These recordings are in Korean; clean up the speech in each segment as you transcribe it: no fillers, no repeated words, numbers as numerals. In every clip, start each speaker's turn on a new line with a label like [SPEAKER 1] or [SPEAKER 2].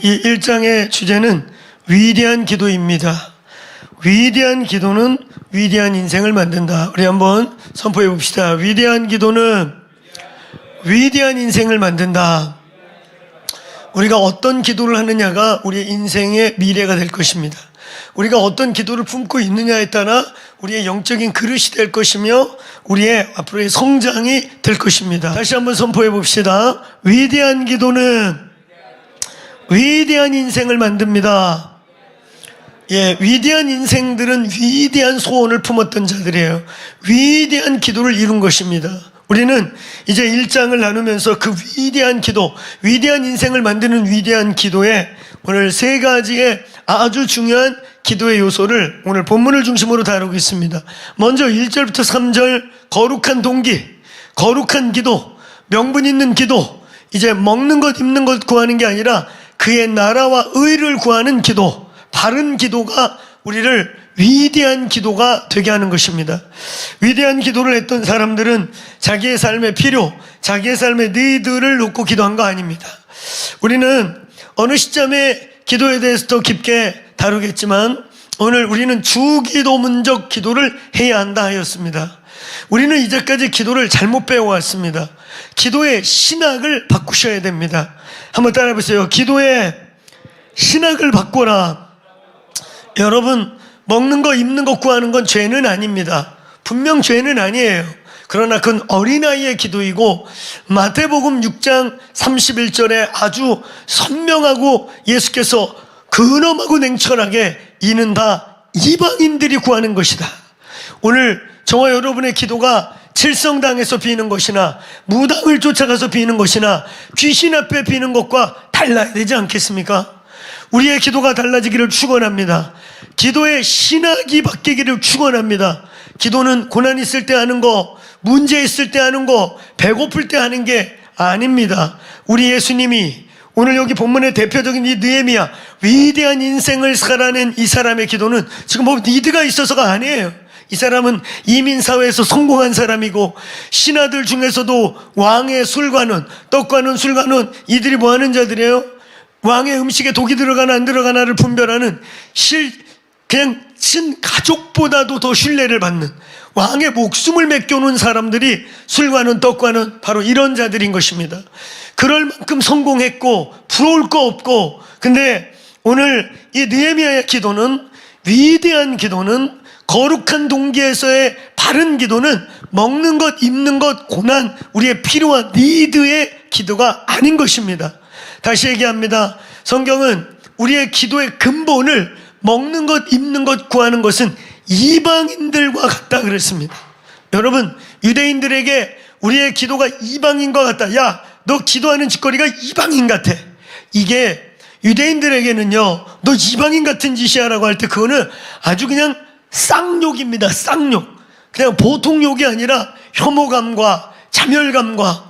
[SPEAKER 1] 이 1장의 주제는 위대한 기도입니다. 위대한 기도는 위대한 인생을 만든다. 우리 한번 선포해 봅시다. 위대한 기도는 위대한 인생을 만든다. 우리가 어떤 기도를 하느냐가 우리의 인생의 미래가 될 것입니다. 우리가 어떤 기도를 품고 있느냐에 따라 우리의 영적인 그릇이 될 것이며 우리의 앞으로의 성장이 될 것입니다. 다시 한번 선포해 봅시다. 위대한 기도는 위대한 인생을 만듭니다. 위대한 인생들은 위대한 소원을 품었던 자들이에요. 위대한 기도를 이룬 것입니다. 우리는 이제 1장을 나누면서 그 위대한 기도, 위대한 인생을 만드는 위대한 기도에 오늘 3가지의 아주 중요한 기도의 요소를 오늘 본문을 중심으로 다루고 있습니다. 먼저 1절부터 3절 거룩한 동기, 거룩한 기도, 명분 있는 기도, 이제 먹는 것 입는 것 구하는 게 아니라 그의 나라와 의를 구하는 기도, 바른 기도가 우리를 위대한 기도가 되게 하는 것입니다. 위대한 기도를 했던 사람들은 자기의 삶의 필요, 자기의 삶의 니드를 놓고 기도한 거 아닙니다. 우리는 어느 시점에 기도에 대해서 더 깊게 다루겠지만 오늘 우리는 주기도문적 기도를 해야 한다 하였습니다. 우리는 이제까지 기도를 잘못 배워왔습니다. 기도의 신학을 바꾸셔야 됩니다. 한번 따라해 보세요. 기도의 신학을 바꿔라. 여러분, 먹는 거 입는 거 구하는 건 죄는 아닙니다. 분명 죄는 아니에요. 그러나 그건 어린아이의 기도이고 마태복음 6장 31절에 아주 선명하고 예수께서 근엄하고 냉철하게 이는 다 이방인들이 구하는 것이다. 오늘 저와 여러분의 기도가 칠성당에서 비는 것이나 무당을 쫓아가서 비는 것이나 귀신 앞에 비는 것과 달라야 되지 않겠습니까? 우리의 기도가 달라지기를 축원합니다. 기도의 신학이 바뀌기를 축원합니다. 기도는 고난 있을 때 하는 거, 문제 있을 때 하는 거, 배고플 때 하는 게 아닙니다. 우리 예수님이 오늘 여기 본문의 대표적인 이 느헤미야, 위대한 인생을 살아낸 이 사람의 기도는 지금 뭐 니드가 있어서가 아니에요. 이 사람은 이민사회에서 성공한 사람이고 신하들 중에서도 왕의 술관원, 떡관원, 술관원 이들이 뭐 하는 자들이에요? 왕의 음식에 독이 들어가나 안 들어가나를 분별하는 그냥 친 가족보다도 더 신뢰를 받는 왕의 목숨을 맡겨놓은 사람들이 술관원, 떡관원 바로 이런 자들인 것입니다. 그럴 만큼 성공했고 부러울 거 없고, 근데 오늘 이 느헤미야의 기도는, 위대한 기도는, 거룩한 동기에서의 바른 기도는 먹는 것, 입는 것, 고난, 우리의 필요한 니드의 기도가 아닌 것입니다. 다시 얘기합니다. 성경은 우리의 기도의 근본을 먹는 것, 입는 것 구하는 것은 이방인들과 같다 그랬습니다. 여러분, 유대인들에게 우리의 기도가 이방인과 같다. 야, 너 기도하는 짓거리가 이방인 같아. 이게 유대인들에게는요, 너 이방인 같은 짓이야 라고 할 때 그거는 아주 그냥 쌍욕입니다. 쌍욕. 그냥 보통 욕이 아니라 혐오감과 자멸감과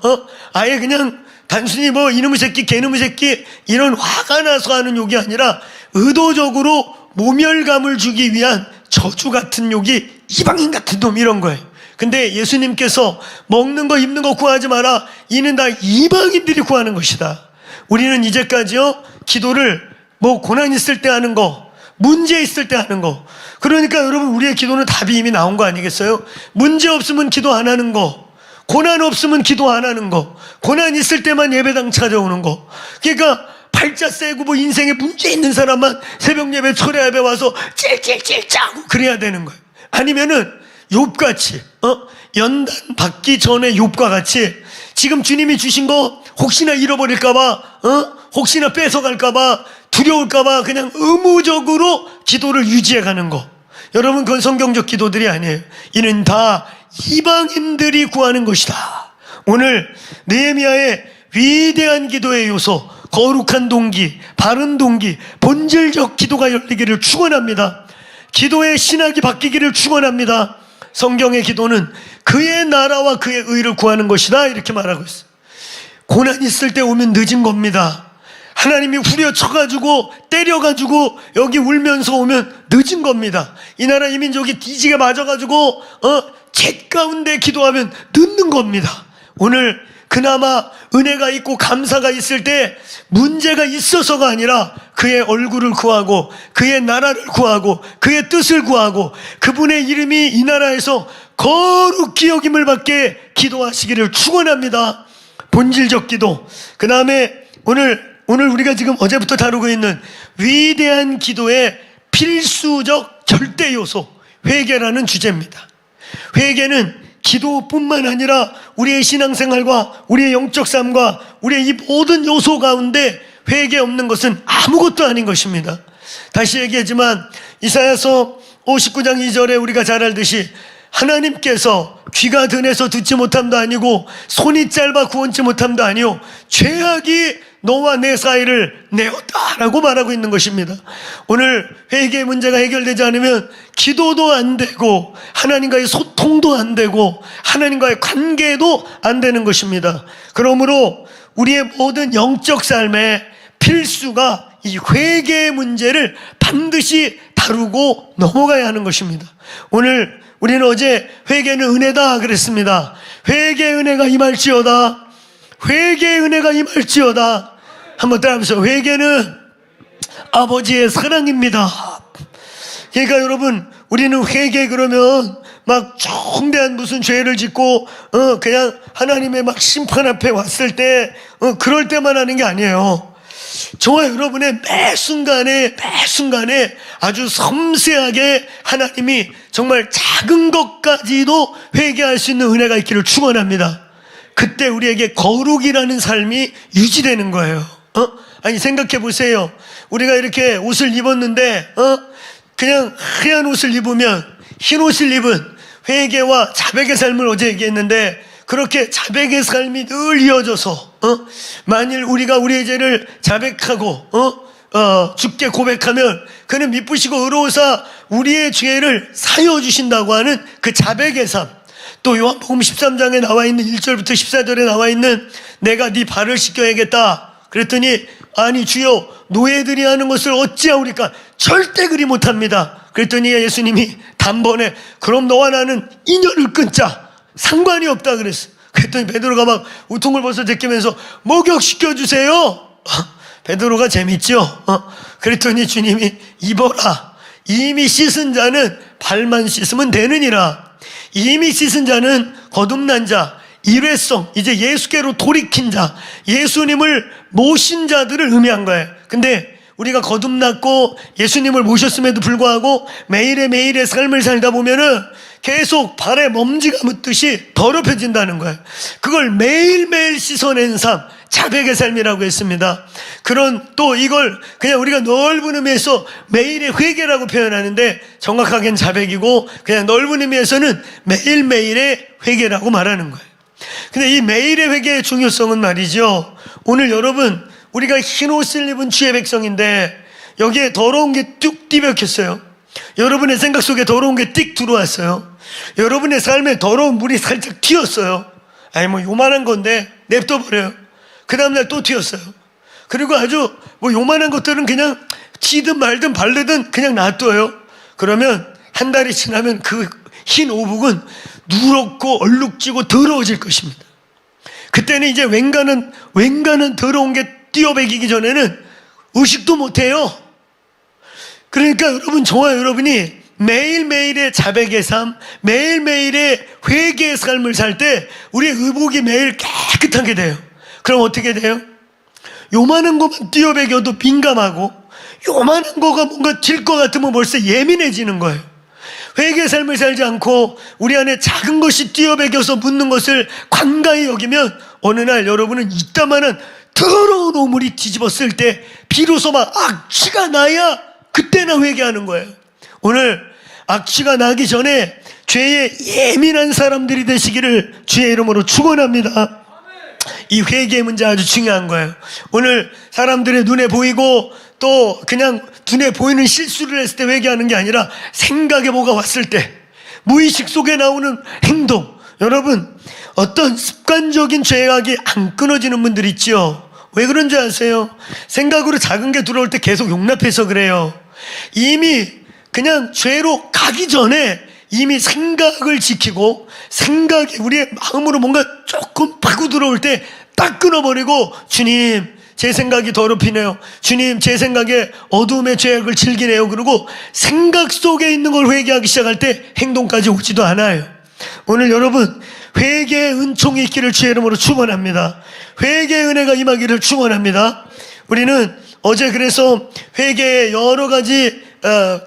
[SPEAKER 1] 아예 그냥 단순히 뭐 이놈의 새끼, 개놈의 새끼 이런 화가 나서 하는 욕이 아니라 의도적으로 모멸감을 주기 위한 저주 같은 욕이 이방인 같은 놈 이런 거예요. 근데 예수님께서 먹는 거 입는 거 구하지 마라. 이는 다 이방인들이 구하는 것이다. 우리는 이제까지요, 기도를 뭐 고난 있을 때 하는 거, 문제 있을 때 하는 거. 그러니까 여러분, 우리의 기도는 답이 이미 나온 거 아니겠어요? 문제 없으면 기도 안 하는 거, 고난 없으면 기도 안 하는 거, 고난 있을 때만 예배당 찾아오는 거. 그러니까 팔자 세고 뭐 인생에 문제 있는 사람만 새벽 예배, 철야 예배 와서 찔찔찔 짜고 그래야 되는 거예요. 아니면은 욥같이 연단 받기 전에 욥과 같이 지금 주님이 주신 거 혹시나 잃어버릴까봐, 혹시나 뺏어갈까봐, 두려울까봐 그냥 의무적으로 기도를 유지해가는 거. 여러분, 그건 성경적 기도들이 아니에요. 이는 다 이방인들이 구하는 것이다. 오늘 느헤미야의 위대한 기도의 요소, 거룩한 동기, 바른 동기, 본질적 기도가 열리기를 축원합니다. 기도의 신학이 바뀌기를 축원합니다. 성경의 기도는 그의 나라와 그의 의를 구하는 것이다 이렇게 말하고 있어요. 고난 있을 때 오면 늦은 겁니다. 하나님이 후려쳐가지고 때려가지고 여기 울면서 오면 늦은 겁니다. 이 나라 이 민족이 뒤지게 맞아가지고 잿 가운데 기도하면 늦는 겁니다. 오늘 그나마 은혜가 있고 감사가 있을 때 문제가 있어서가 아니라 그의 얼굴을 구하고 그의 나라를 구하고 그의 뜻을 구하고 그분의 이름이 이 나라에서 거룩히 여김을 받게 기도하시기를 축원합니다. 본질적 기도. 그 다음에 오늘 우리가 지금 어제부터 다루고 있는 위대한 기도의 필수적 절대 요소, 회개라는 주제입니다. 회개는 기도뿐만 아니라 우리의 신앙생활과 우리의 영적 삶과 우리의 이 모든 요소 가운데 회개 없는 것은 아무것도 아닌 것입니다. 다시 얘기하지만 이사야서 59장 2절에 우리가 잘 알듯이 하나님께서 귀가 둔해서 듣지 못함도 아니고 손이 짧아 구원치 못함도 아니요 죄악이 너와 내 사이를 내었다라고 말하고 있는 것입니다. 오늘 회개의 문제가 해결되지 않으면 기도도 안 되고 하나님과의 소통도 안 되고 하나님과의 관계도 안 되는 것입니다. 그러므로 우리의 모든 영적 삶의 필수가 이 회개의 문제를 반드시 다루고 넘어가야 하는 것입니다. 오늘 우리는 어제 회개는 은혜다 그랬습니다. 회개의 은혜가 임할지어다. 회개의 은혜가 임할지어다. 한번 따라하면서 회개는 아버지의 사랑입니다. 그러니까 여러분 우리는 회개 그러면 막 중대한 무슨 죄를 짓고 그냥 하나님의 막 심판 앞에 왔을 때 그럴 때만 하는 게 아니에요. 저와 여러분의 매 순간에 아주 섬세하게 하나님이 정말 작은 것까지도 회개할 수 있는 은혜가 있기를 축원합니다. 그때 우리에게 거룩이라는 삶이 유지되는 거예요. 아니 생각해 보세요. 우리가 이렇게 옷을 입었는데 그냥 하얀 옷을 입으면 흰 옷을 입은 회개와 자백의 삶을 어제 얘기했는데 그렇게 자백의 삶이 늘 이어져서 만일 우리가 우리의 죄를 자백하고 주께 고백하면 그는 미쁘시고 의로우사 우리의 죄를 사여 주신다고 하는 그 자백의 삶. 또 요한복음 13장에 나와 있는 1절부터 14절에 나와 있는 내가 네 발을 씻겨야겠다. 그랬더니 아니 주여 노예들이 하는 것을 어찌하오리까? 절대 그리 못합니다. 그랬더니 예수님이 단번에 그럼 너와 나는 인연을 끊자. 상관이 없다 그랬어. 그랬더니 베드로가 막 우통을 벗어 제끼면서 목욕시켜 주세요. 베드로가 재밌죠. 그랬더니 주님이 입어라. 이미 씻은 자는 발만 씻으면 되느니라. 이미 씻은 자는 거듭난 자, 일회성, 이제 예수께로 돌이킨 자, 예수님을 모신 자들을 의미한 거예요. 근데 우리가 거듭났고 예수님을 모셨음에도 불구하고 매일의 삶을 살다 보면은 계속 발에 먼지가 묻듯이 더럽혀진다는 거예요. 그걸 매일매일 씻어낸 삶, 자백의 삶이라고 했습니다. 그런 또 이걸 그냥 우리가 넓은 의미에서 매일의 회개라고 표현하는데 정확하게는 자백이고 그냥 넓은 의미에서는 매일매일의 회개라고 말하는 거예요. 근데 이 매일의 회개의 중요성은 말이죠. 오늘 여러분 우리가 흰 옷을 입은 주의 백성인데 여기에 더러운 게 뚝 뒤벽혔어요. 여러분의 생각 속에 더러운 게 띡 들어왔어요. 여러분의 삶에 더러운 물이 살짝 튀었어요. 아니 뭐 요만한 건데 냅둬버려요. 그 다음날 또 튀었어요. 그리고 아주 뭐 요만한 것들은 그냥 튀든 말든 바르든 그냥 놔둬요. 그러면 한 달이 지나면 그 흰 오복은 누렇고 얼룩지고 더러워질 것입니다. 그때는 이제 웬간한 더러운 게 뛰어배기기 전에는 의식도 못해요. 그러니까 여러분 저와 여러분이 매일매일의 자백의 삶, 매일매일의 회개의 삶을 살 때 우리의 의복이 매일 깨끗하게 돼요. 그럼 어떻게 돼요? 요만한 것만 뛰어배겨도 민감하고 요만한 거가 뭔가 튈 것 같으면 벌써 예민해지는 거예요. 회개의 삶을 살지 않고 우리 안에 작은 것이 뛰어배겨서 묻는 것을 관가히 여기면 어느 날 여러분은 이따만한 더러운 오물이 뒤집었을 때 비로소 막 악취가 나야 그때나 회개하는 거예요. 오늘 악취가 나기 전에 죄에 예민한 사람들이 되시기를 주의 이름으로 축원합니다. 이 회개의 문제 아주 중요한 거예요. 오늘 사람들의 눈에 보이고 또 그냥 눈에 보이는 실수를 했을 때 회개하는 게 아니라 생각에 뭐가 왔을 때 무의식 속에 나오는 행동. 여러분 어떤 습관적인 죄악이 안 끊어지는 분들 있죠. 왜 그런지 아세요? 생각으로 작은 게 들어올 때 계속 용납해서 그래요. 이미 그냥 죄로 가기 전에 이미 생각을 지키고 생각이 우리의 마음으로 뭔가 조금 팍 자꾸 들어올 때 딱 끊어버리고, 주님 제 생각이 더럽히네요, 주님 제 생각에 어두움의 죄악을 즐기네요, 그러고 생각 속에 있는 걸 회개하기 시작할 때 행동까지 오지도 않아요. 오늘 여러분 회개의 은총이 있기를 주의 이름으로 축원합니다. 회개의 은혜가 임하기를 축원합니다. 우리는 어제 그래서 회개의 여러 가지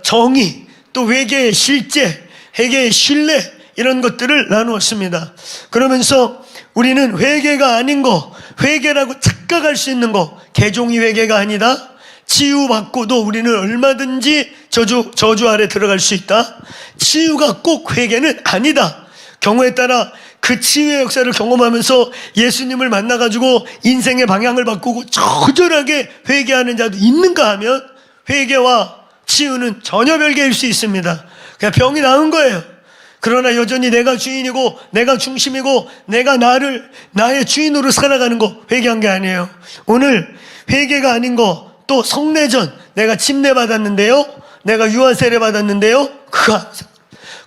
[SPEAKER 1] 정의, 또 회개의 실제, 회개의 신뢰, 이런 것들을 나누었습니다. 그러면서 우리는 회개가 아닌 거, 회개라고 착각할 수 있는 거, 개종이 회개가 아니다, 치유받고도 우리는 얼마든지 저주 아래 들어갈 수 있다, 치유가 꼭 회개는 아니다, 경우에 따라 그 치유의 역사를 경험하면서 예수님을 만나가지고 인생의 방향을 바꾸고 처절하게 회개하는 자도 있는가 하면 회개와 치유는 전혀 별개일 수 있습니다. 그냥 병이 나은 거예요. 그러나 여전히 내가 주인이고 내가 중심이고 내가 나의 주인으로 살아가는 거 회개한 게 아니에요. 오늘 회개가 아닌 거, 또 성례전, 내가 침례 받았는데요, 내가 유아 세례 받았는데요,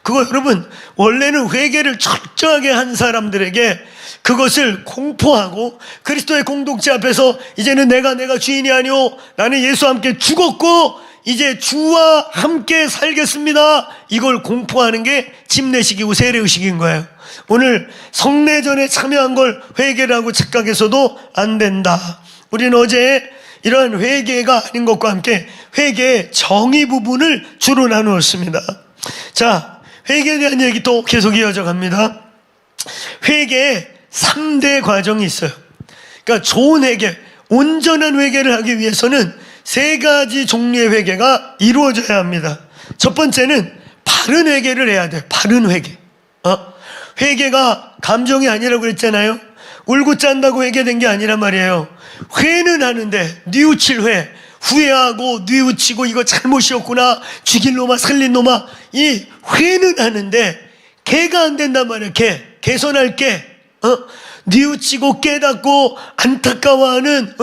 [SPEAKER 1] 그거 여러분 원래는 회개를 철저하게 한 사람들에게 그것을 공포하고 그리스도의 공동체 앞에서 이제는 내가 주인이 아니오, 나는 예수와 함께 죽었고 이제 주와 함께 살겠습니다, 이걸 공포하는 게 침례식이고 세례의식인 거예요. 오늘 성례전에 참여한 걸 회개라고 착각해서도 안 된다. 우리는 어제 이러한 회개가 아닌 것과 함께 회개의 정의 부분을 주로 나누었습니다. 자, 회개에 대한 얘기 또 계속 이어져 갑니다. 회개에 3대 과정이 있어요. 그러니까 좋은 회개, 온전한 회개를 하기 위해서는 3가지 종류의 회개가 이루어져야 합니다. 첫 번째는 바른 회개를 해야 돼요. 바른 회개. 회개가 감정이 아니라고 그랬잖아요. 울고 짠다고 회개된 게 아니란 말이에요. 회는 하는데 뉘우칠 회, 후회하고 뉘우치고 이거 잘못이었구나, 죽일 놈아 살린 놈아, 이 회는 하는데 개가 안 된단 말이에요. 개선할 게, 뉘우치고 깨닫고 안타까워하는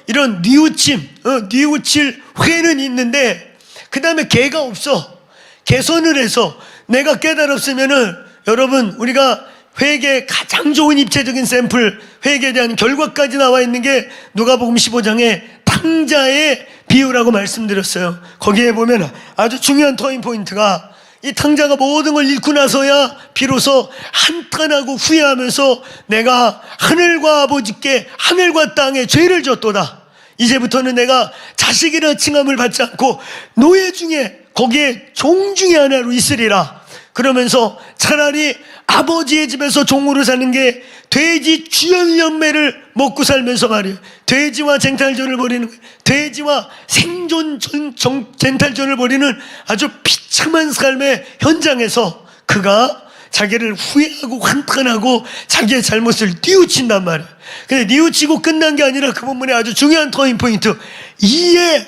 [SPEAKER 1] 이런 뉘우칠 회는 있는데 그 다음에 개가 없어. 개선을 해서 내가 깨달았으면은, 여러분 우리가 회개의 가장 좋은 입체적인 샘플, 회개에 대한 결과까지 나와 있는 게 누가복음 15장에 탕자의 비유라고 말씀드렸어요. 거기에 보면 아주 중요한 터닝 포인트가, 이 탕자가 모든 걸 잃고 나서야 비로소 한탄하고 후회하면서 내가 하늘과 아버지께 하늘과 땅에 죄를 졌도다, 이제부터는 내가 자식이라 칭함을 받지 않고 노예 중에, 거기에 종 중에 하나로 있으리라. 그러면서 차라리 아버지의 집에서 종으로 사는 게 돼지 주연 열매를 먹고 살면서 말이에요, 돼지와 쟁탈전을 벌이는, 돼지와 생존 쟁탈전을 벌이는 아주 비참한 삶의 현장에서 그가 자기를 후회하고 한탄하고 자기의 잘못을 뉘우친단 말이에요. 근데 뉘우치고 끝난 게 아니라 그 본문의 아주 중요한 터닝 포인트, 이에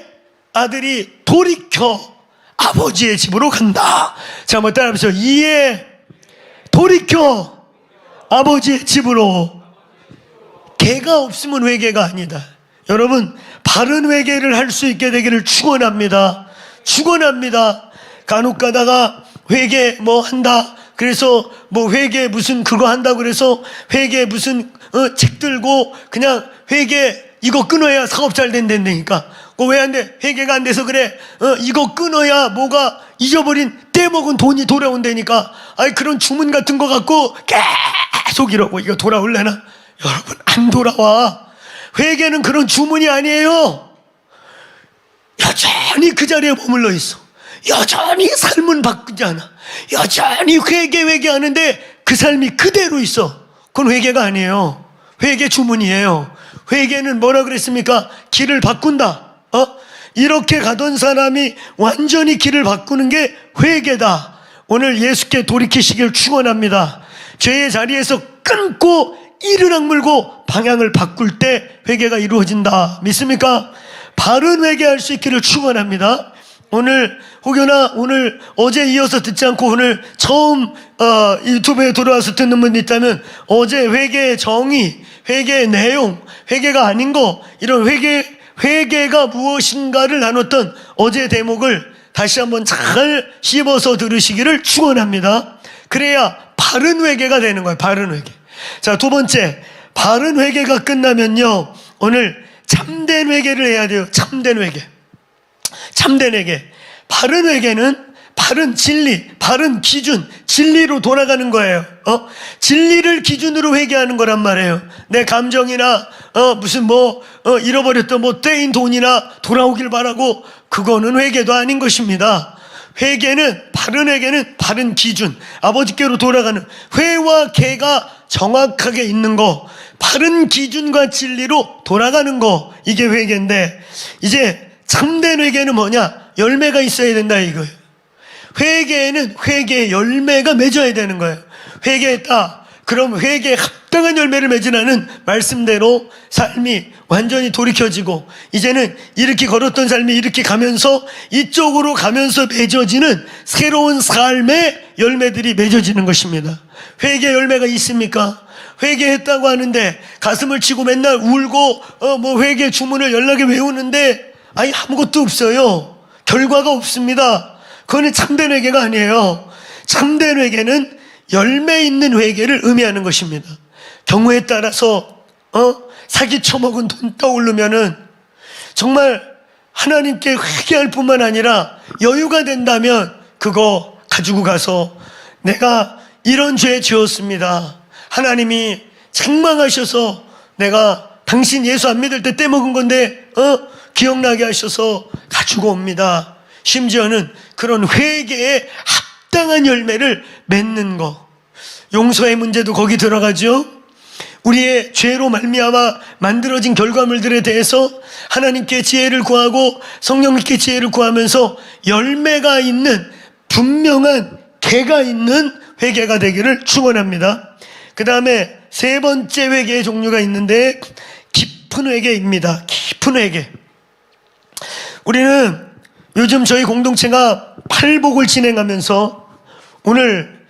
[SPEAKER 1] 아들이 돌이켜 아버지의 집으로 간다. 자, 한번 따라하면서, 이에 돌이켜 아버지의 집으로. 개가 없으면 회개가 아니다. 여러분, 바른 회개를 할 수 있게 되기를 축원합니다. 축원합니다. 간혹 가다가 회개 뭐 한다, 그래서 뭐 회개 무슨 그거 한다고 그래서 회개 무슨 책 들고 그냥 회개 이거 끊어야 사업 잘 된다니까. 왜 안 돼? 회개가 안 돼서 그래. 이거 끊어야 뭐가 잊어버린 떼먹은 돈이 돌아온다니까. 아이, 그런 주문 같은 거 갖고 계속 이러고 이거 돌아올래나? 여러분, 안 돌아와. 회개는 그런 주문이 아니에요. 여전히 그 자리에 머물러 있어. 여전히 삶은 바꾸지 않아. 여전히 회개하는데 그 삶이 그대로 있어. 그건 회개가 아니에요. 회개 주문이에요. 회개는 뭐라 그랬습니까? 길을 바꾼다. 이렇게 가던 사람이 완전히 길을 바꾸는 게 회개다. 오늘 예수께 돌이키시길 축원합니다. 죄의 자리에서 끊고 이를 악물고 방향을 바꿀 때 회개가 이루어진다. 믿습니까? 바른 회개할 수 있기를 축원합니다. 오늘 혹여나 오늘 어제 이어서 듣지 않고 오늘 처음 유튜브에 들어와서 듣는 분이 있다면, 어제 회개의 정의, 회개의 내용, 회개가 아닌 거, 이런 회개가 무엇인가를 나눴던 어제 대목을 다시 한번 잘 씹어서 들으시기를 축원합니다. 그래야 바른 회개가 되는 거예요. 바른 회개. 자, 두 번째, 바른 회개가 끝나면요, 오늘 참된 회개를 해야 돼요. 참된 회개. 참된 회개. 바른 회개는 바른 진리, 바른 기준, 진리로 돌아가는 거예요. 진리를 기준으로 회개하는 거란 말이에요. 내 감정이나 무슨 잃어버렸던 떼인 돈이나 돌아오길 바라고, 그거는 회개도 아닌 것입니다. 바른 회개는 바른 기준, 아버지께로 돌아가는, 회와 개가 정확하게 있는 거, 바른 기준과 진리로 돌아가는 거, 이게 회개인데, 이제 참된 회개는 뭐냐? 열매가 있어야 된다 이거예요. 회개에는 회개의 열매가 맺어야 되는 거예요. 회개했다, 그럼 회개에 합당한 열매를 맺으라는 말씀대로 삶이 완전히 돌이켜지고, 이제는 이렇게 걸었던 삶이 이렇게 가면서 이쪽으로 가면서 맺어지는 새로운 삶의 열매들이 맺어지는 것입니다. 회개 열매가 있습니까? 회개했다고 하는데 가슴을 치고 맨날 울고 회개 주문을 연락에 외우는데 아무것도 없어요. 결과가 없습니다. 그거는 참된 회개가 아니에요. 참된 회개는 열매 있는 회개를 의미하는 것입니다. 경우에 따라서 사기 쳐먹은 돈 떠오르면은 정말 하나님께 회개할 뿐만 아니라 여유가 된다면 그거 가지고 가서, 내가 이런 죄 지었습니다, 하나님이 책망하셔서 내가 당신 예수 안 믿을 때 떼먹은 건데 기억나게 하셔서 가지고 옵니다. 심지어는 그런 회개에 합당한 열매를 맺는 거. 용서의 문제도 거기 들어가죠. 우리의 죄로 말미암아 만들어진 결과물들에 대해서 하나님께 지혜를 구하고 성령님께 지혜를 구하면서 열매가 있는, 분명한 개가 있는 회개가 되기를 축원합니다. 그 다음에 세 번째 회개의 종류가 있는데 깊은 회개입니다. 깊은 회개. 우리는 요즘 저희 공동체가 팔복을 진행하면서 오늘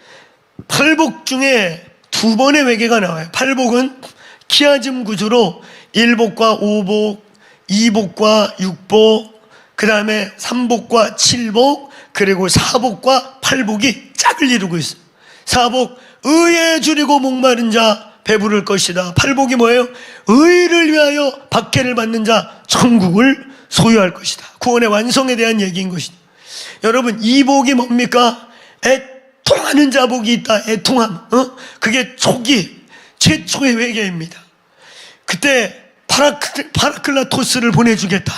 [SPEAKER 1] 팔복 중에 2번의 회개가 나와요. 팔복은 키아즘 구조로 1복과 5복, 2복과 6복, 그 다음에 3복과 7복, 그리고 4복과 8복이 짝을 이루고 있어요. 4복, 의에 줄이고 목마른 자 배부를 것이다. 8복이 뭐예요? 의를 위하여 박해를 받는 자 천국을 소유할 것이다. 구원의 완성에 대한 얘기인 것이다. 여러분, 2복이 뭡니까? 애통하는 자복이 있다. 애통함. 그게 최초의 회개입니다. 그때 파라클라토스를 보내주겠다.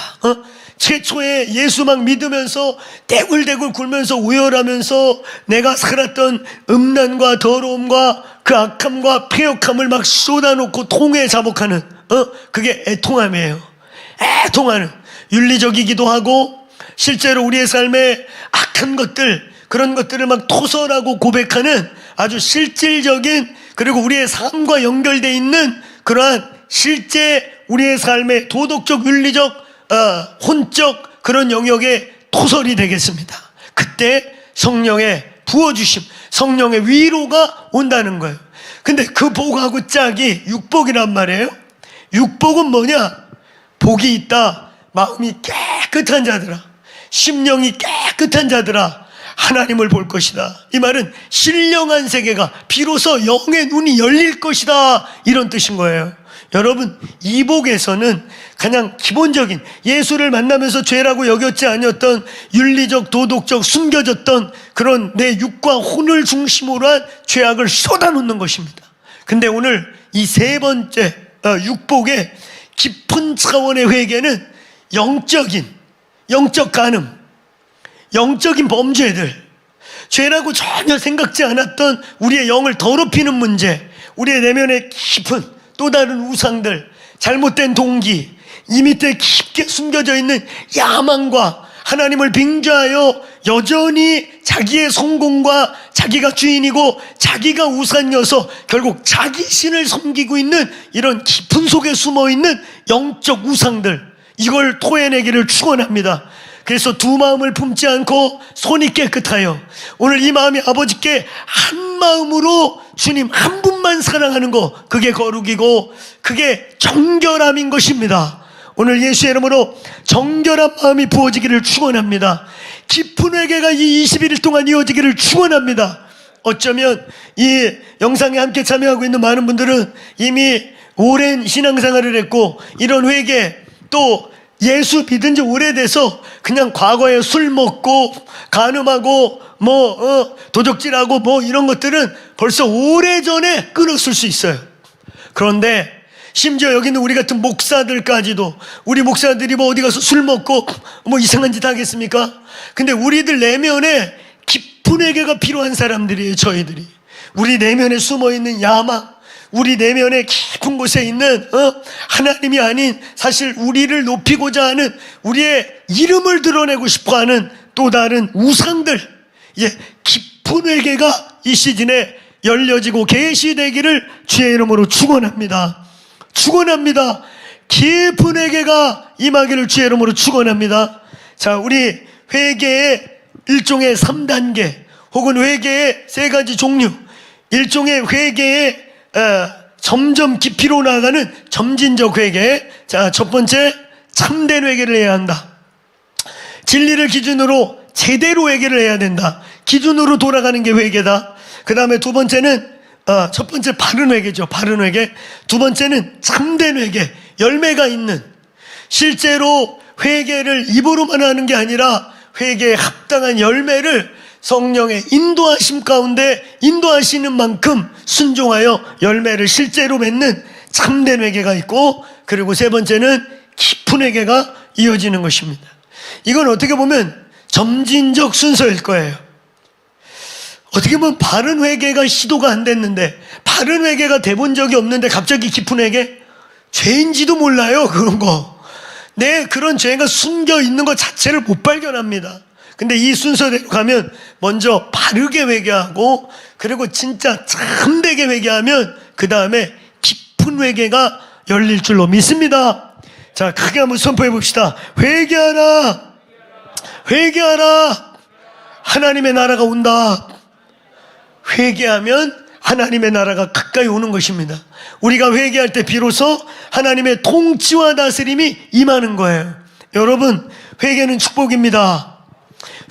[SPEAKER 1] 최초의 예수 막 믿으면서 떼굴떼굴 굴면서 우열하면서 내가 살았던 음란과 더러움과 그 악함과 폐역함을 막 쏟아놓고 통에 자복하는, 그게 애통함이에요. 애통하는, 윤리적이기도 하고 실제로 우리의 삶에 악한 것들, 그런 것들을 막 토설하고 고백하는 아주 실질적인, 그리고 우리의 삶과 연결되어 있는 그러한 실제 우리의 삶의 도덕적, 윤리적, 혼적 그런 영역의 토설이 되겠습니다. 그때 성령의 부어주심, 성령의 위로가 온다는 거예요. 근데 그 복하고 짝이 6복이란 말이에요. 6복은 뭐냐? 복이 있다. 마음이 깨끗한 자들아, 심령이 깨끗한 자들아, 하나님을 볼 것이다. 이 말은 신령한 세계가 비로소 영의 눈이 열릴 것이다, 이런 뜻인 거예요. 여러분, 이 복에서는 그냥 기본적인 예수를 만나면서 죄라고 여겼지 아니었던 윤리적, 도덕적, 숨겨졌던 그런 내 육과 혼을 중심으로 한 죄악을 쏟아놓는 것입니다. 근데 오늘 이 세 번째 육복의 깊은 차원의 회개는 영적 간음, 영적인 범죄들, 죄라고 전혀 생각지 않았던 우리의 영을 더럽히는 문제, 우리의 내면에 깊은 또 다른 우상들, 잘못된 동기, 이 밑에 깊게 숨겨져 있는 야망과 하나님을 빙자하여 여전히 자기의 성공과 자기가 주인이고 자기가 우상이어서 결국 자기 신을 섬기고 있는 이런 깊은 속에 숨어있는 영적 우상들, 이걸 토해내기를 축원합니다. 그래서 두 마음을 품지 않고 손이 깨끗하여 오늘 이 마음이 아버지께 한 마음으로 주님 한 분만 사랑하는 거, 그게 거룩이고 그게 정결함인 것입니다. 오늘 예수의 이름으로 정결한 마음이 부어지기를 축원합니다. 깊은 회개가 이 21일 동안 이어지기를 축원합니다. 어쩌면 이 영상에 함께 참여하고 있는 많은 분들은 이미 오랜 신앙생활을 했고 이런 회개 또 예수 믿은 지 오래돼서 그냥 과거에 술 먹고 간음하고 도적질하고 이런 것들은 벌써 오래전에 끊었을 수 있어요. 그런데 심지어 여기 있는 우리 같은 목사들까지도, 우리 목사들이 어디 가서 술 먹고 이상한 짓 하겠습니까? 근데 우리들 내면에 깊은 회개가 필요한 사람들이에요. 저희들이 우리 내면에 숨어있는 야망, 우리 내면에 깊은 곳에 있는 하나님이 아닌 사실 우리를 높이고자 하는, 우리의 이름을 드러내고 싶어하는 또 다른 우상들, 깊은 회개가 이 시즌에 열려지고 계시되기를 주의 이름으로 축원합니다. 축원합니다. 깊은 회개가 임하기를 주의 이름으로 축원합니다. 자, 우리 회개의 일종의 3단계 혹은 회개의 3가지 종류, 일종의 회개의 점점 깊이로 나아가는 점진적 회개. 자, 첫 번째, 참된 회개를 해야 한다. 진리를 기준으로 제대로 회개를 해야 된다. 기준으로 돌아가는 게 회개다. 그 다음에 두 번째는 첫 번째 바른 회개죠. 바른 회개. 두 번째는 참된 회개, 열매가 있는, 실제로 회개를 입으로만 하는 게 아니라 회개에 합당한 열매를 성령의 인도하심 가운데 인도하시는 만큼 순종하여 열매를 실제로 맺는 참된 회개가 있고, 그리고 세 번째는 깊은 회개가 이어지는 것입니다. 이건 어떻게 보면 점진적 순서일 거예요. 어떻게 보면 바른 회개가 시도가 안 됐는데, 바른 회개가 돼본 적이 없는데 갑자기 깊은 회개? 죄인지도 몰라요. 그런 거. 내 그런 죄가 숨겨 있는 것 자체를 못 발견합니다. 근데 이 순서대로 가면 먼저 바르게 회개하고, 그리고 진짜 참되게 회개하면 그 다음에 깊은 회개가 열릴 줄로 믿습니다. 자, 크게 한번 선포해 봅시다. 회개하라, 회개하라. 하나님의 나라가 온다. 회개하면 하나님의 나라가 가까이 오는 것입니다. 우리가 회개할 때 비로소 하나님의 통치와 다스림이 임하는 거예요. 여러분, 회개는 축복입니다.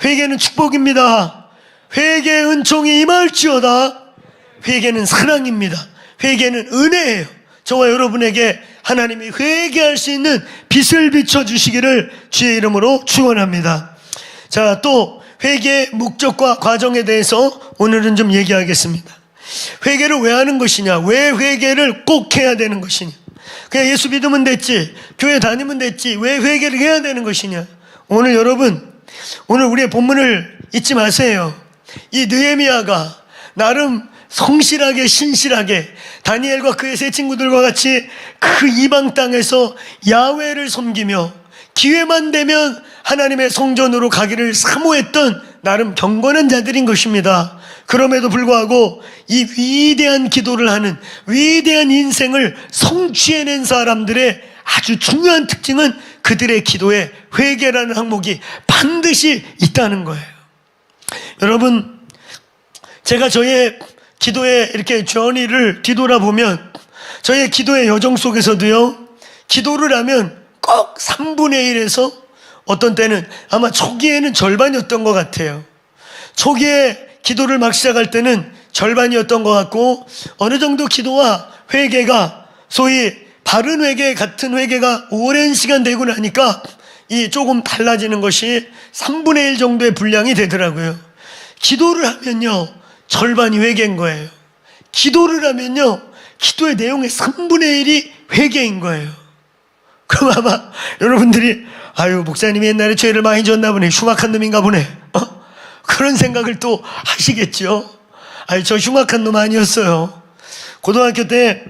[SPEAKER 1] 회개는 축복입니다. 회개의 은총이 임할지어다. 회개는 사랑입니다. 회개는 은혜예요. 저와 여러분에게 하나님이 회개할 수 있는 빛을 비춰주시기를 주의 이름으로 축원합니다. 자, 또 회개의 목적과 과정에 대해서 오늘은 좀 얘기하겠습니다. 회개를 왜 하는 것이냐, 왜 회개를 꼭 해야 되는 것이냐, 그냥 예수 믿으면 됐지, 교회 다니면 됐지, 왜 회개를 해야 되는 것이냐. 오늘 여러분, 오늘 우리의 본문을 잊지 마세요. 이 느헤미야가 나름 성실하게 신실하게 다니엘과 그의 세 친구들과 같이 그 이방 땅에서 야훼를 섬기며 기회만 되면 하나님의 성전으로 가기를 사모했던 나름 경건한 자들인 것입니다. 그럼에도 불구하고 이 위대한 기도를 하는, 위대한 인생을 성취해낸 사람들의 아주 중요한 특징은 그들의 기도에 회개라는 항목이 반드시 있다는 거예요. 여러분, 제가 저의 기도의 이렇게 저니를 뒤돌아보면 저의 기도의 여정 속에서도요, 기도를 하면 꼭 3분의 1에서 어떤 때는 아마 초기에는 절반이었던 것 같아요. 초기에 기도를 막 시작할 때는 절반이었던 것 같고, 어느 정도 기도와 회개가 소위 바른 회개 같은 회개가 오랜 시간 되고 나니까 이 조금 달라지는 것이 3분의 1 정도의 분량이 되더라고요. 기도를 하면요, 절반이 회개인 거예요. 기도를 하면요, 기도의 내용의 3분의 1이 회개인 거예요. 그럼 아마 여러분들이 아유, 목사님이 옛날에 죄를 많이 졌나 보네, 흉악한 놈인가 보네, 그런 생각을 또 하시겠죠. 아니, 저 흉악한 놈 아니었어요. 고등학교 때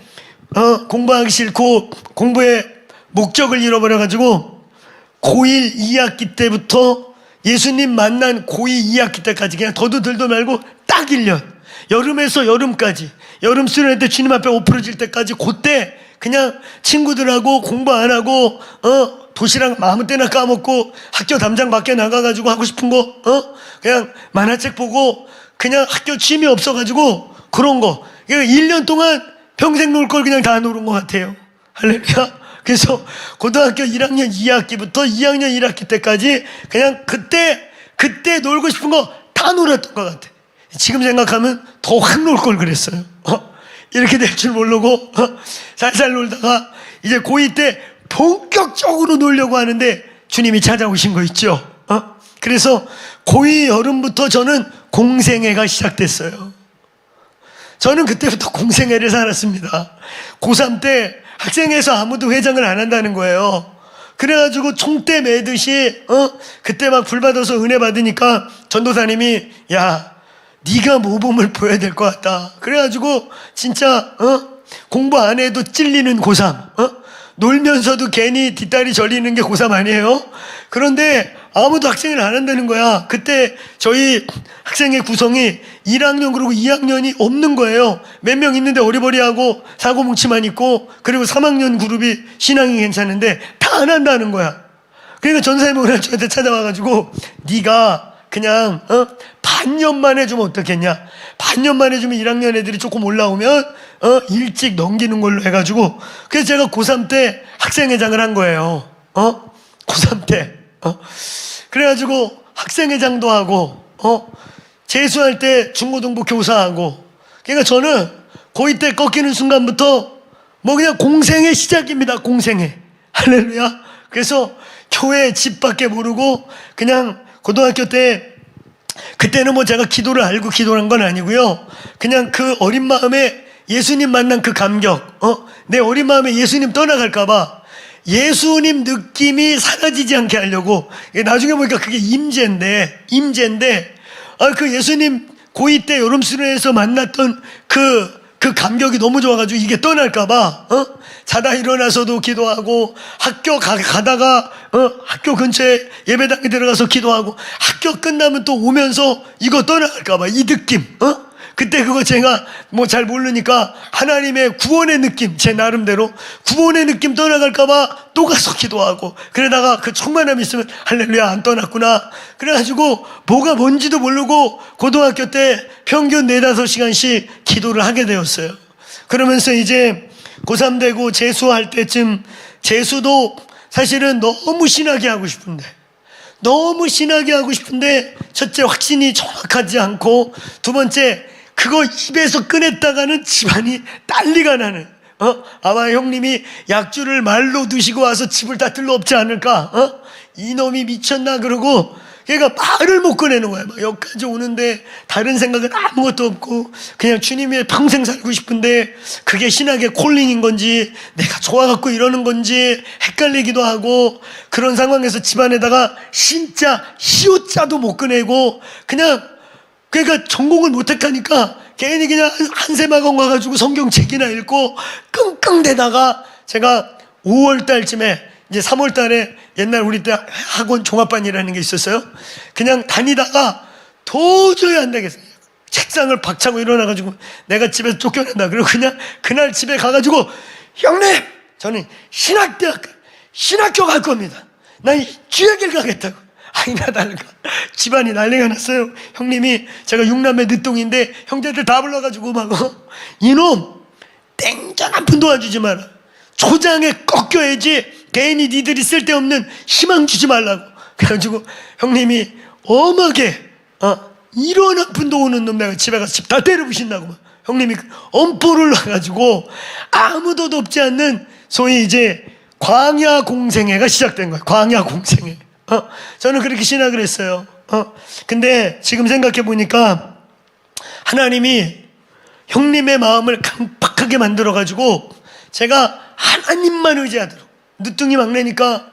[SPEAKER 1] 공부하기 싫고 공부의 목적을 잃어버려가지고 고1 2학기 때부터 예수님 만난 고2 2학기 때까지 그냥 더도 덜도 말고 딱 1년, 여름에서 여름까지, 여름 수련회 때 주님 앞에 엎어질 때까지, 그때 그냥 친구들하고 공부 안 하고 도시락 아무 때나 까먹고 학교 담장 밖에 나가가지고 하고 싶은 거 그냥 만화책 보고 그냥 학교 취미 없어가지고 그런 거, 1년 동안 평생 놀 걸 그냥 다 놀은 것 같아요. 할렐루야. 그래서 고등학교 1학년 2학기부터 2학년 1학기 때까지 그냥 그때 놀고 싶은 거 다 놀았던 것 같아. 지금 생각하면 더 확 놀 걸 그랬어요. 이렇게 될 줄 모르고 살살 놀다가 이제 고2 때 본격적으로 놀려고 하는데 주님이 찾아오신 거 있죠. 그래서 고2 여름부터 저는 공생애가 시작됐어요. 저는 그때부터 공생애를 살았습니다. 고3 때 학생회에서 아무도 회장을 안 한다는 거예요. 그래가지고 총대 매듯이 그때 막 불 받아서 은혜 받으니까 전도사님이 야 네가 모범을 보여야 될 것 같다. 그래가지고 진짜 공부 안 해도 찔리는 고3, 놀면서도 괜히 뒷다리 저리는 게 고3 아니에요? 그런데 아무도 학생을 안 한다는 거야. 그때 저희 학생의 구성이 1학년 그리고 2학년이 없는 거예요. 몇 명 있는데 어리버리하고 사고뭉치만 있고, 그리고 3학년 그룹이 신앙이 괜찮은데 다 안 한다는 거야. 그러니까 전사님이 오늘 저한테 찾아와가지고 네가 그냥 반년만 해주면 어떻겠냐, 반년만 해주면 1학년 애들이 조금 올라오면 일찍 넘기는 걸로 해가지고, 그래서 제가 고3 때 학생회장을 한 거예요. 고3 때 그래가지고 학생회장도 하고 재수할 때 중고등부 교사하고. 그러니까 저는 고2 때 꺾이는 순간부터 뭐 그냥 공생의 시작입니다. 공생의 할렐루야. 그래서 교회 집 밖에 모르고 그냥 고등학교 때, 그때는 뭐 제가 기도를 알고 기도를 한 건 아니고요. 그냥 그 어린 마음에 예수님 만난 그 감격, 내 어린 마음에 예수님 떠나갈까봐 예수님 느낌이 사라지지 않게 하려고. 나중에 보니까 그게 임재인데 그 예수님 고2 때 여름 수련회에서 만났던 그 감격이 너무 좋아가지고 이게 떠날까봐 자다 일어나서도 기도하고, 학교 가다가 학교 근처에 예배당에 들어가서 기도하고, 학교 끝나면 또 오면서 이거 떠나갈까봐 이 느낌. 그때 그거 제가 뭐 잘 모르니까 하나님의 구원의 느낌, 제 나름대로 구원의 느낌 떠나갈까봐 또 가서 기도하고, 그러다가 그 충만함이 있으면 할렐루야 안 떠났구나. 그래가지고 뭐가 뭔지도 모르고 고등학교 때 평균 4-5시간씩 기도를 하게 되었어요. 그러면서 이제 고3 되고 재수할 때쯤, 재수도 사실은 너무 신하게 하고 싶은데 첫째 확신이 정확하지 않고, 두 번째 그거 입에서 꺼냈다가는 집안이 난리가 나는, 아마 형님이 약주를 말로 드시고 와서 집을 다 들러 없지 않을까. 이놈이 미쳤나 그러고, 걔가 말을 못 꺼내는 거야. 막 여기까지 오는데 다른 생각은 아무것도 없고 그냥 주님이 평생 살고 싶은데 그게 신학의 콜링인 건지 내가 좋아갖고 이러는 건지 헷갈리기도 하고, 그런 상황에서 집안에다가 진짜 시옷자도 못 꺼내고, 그냥 그러니까 전공을 못했다니까 괜히 그냥 한세마건 가가지고 성경책이나 읽고 끙끙대다가, 제가 5월 달쯤에 이제 3월 달에 옛날 우리 때 학원 종합반이라는 게 있었어요. 그냥 다니다가 도저히 안 되겠어요. 책상을 박차고 일어나가지고 내가 집에서 쫓겨난다. 그리고 그냥 그날 집에 가가지고 형님, 저는 신학교 갈 겁니다. 난 주야길 가겠다고. 아니나 다를까 집안이 난리가 났어요. 형님이, 제가 6남매 늦둥인데 형제들 다 불러가지고 막 이놈 땡전 한 푼 도와주지 마라. 초장에 꺾여야지 괜히 니들이 쓸데없는 희망 주지 말라고. 그래가지고 형님이 엄하게 1원 한 푼도 오는 놈 내가 집에 가서 집 다 때려부신다고 막. 형님이 엄포를 놔가지고 아무도 없지 않는 소위 이제 광야 공생애가 시작된 거예요. 광야 공생애. 저는 그렇게 신학을 했어요. 근데 지금 생각해 보니까 하나님이 형님의 마음을 강팍하게 만들어 가지고 제가 하나님만 의지하도록, 늦둥이 막내니까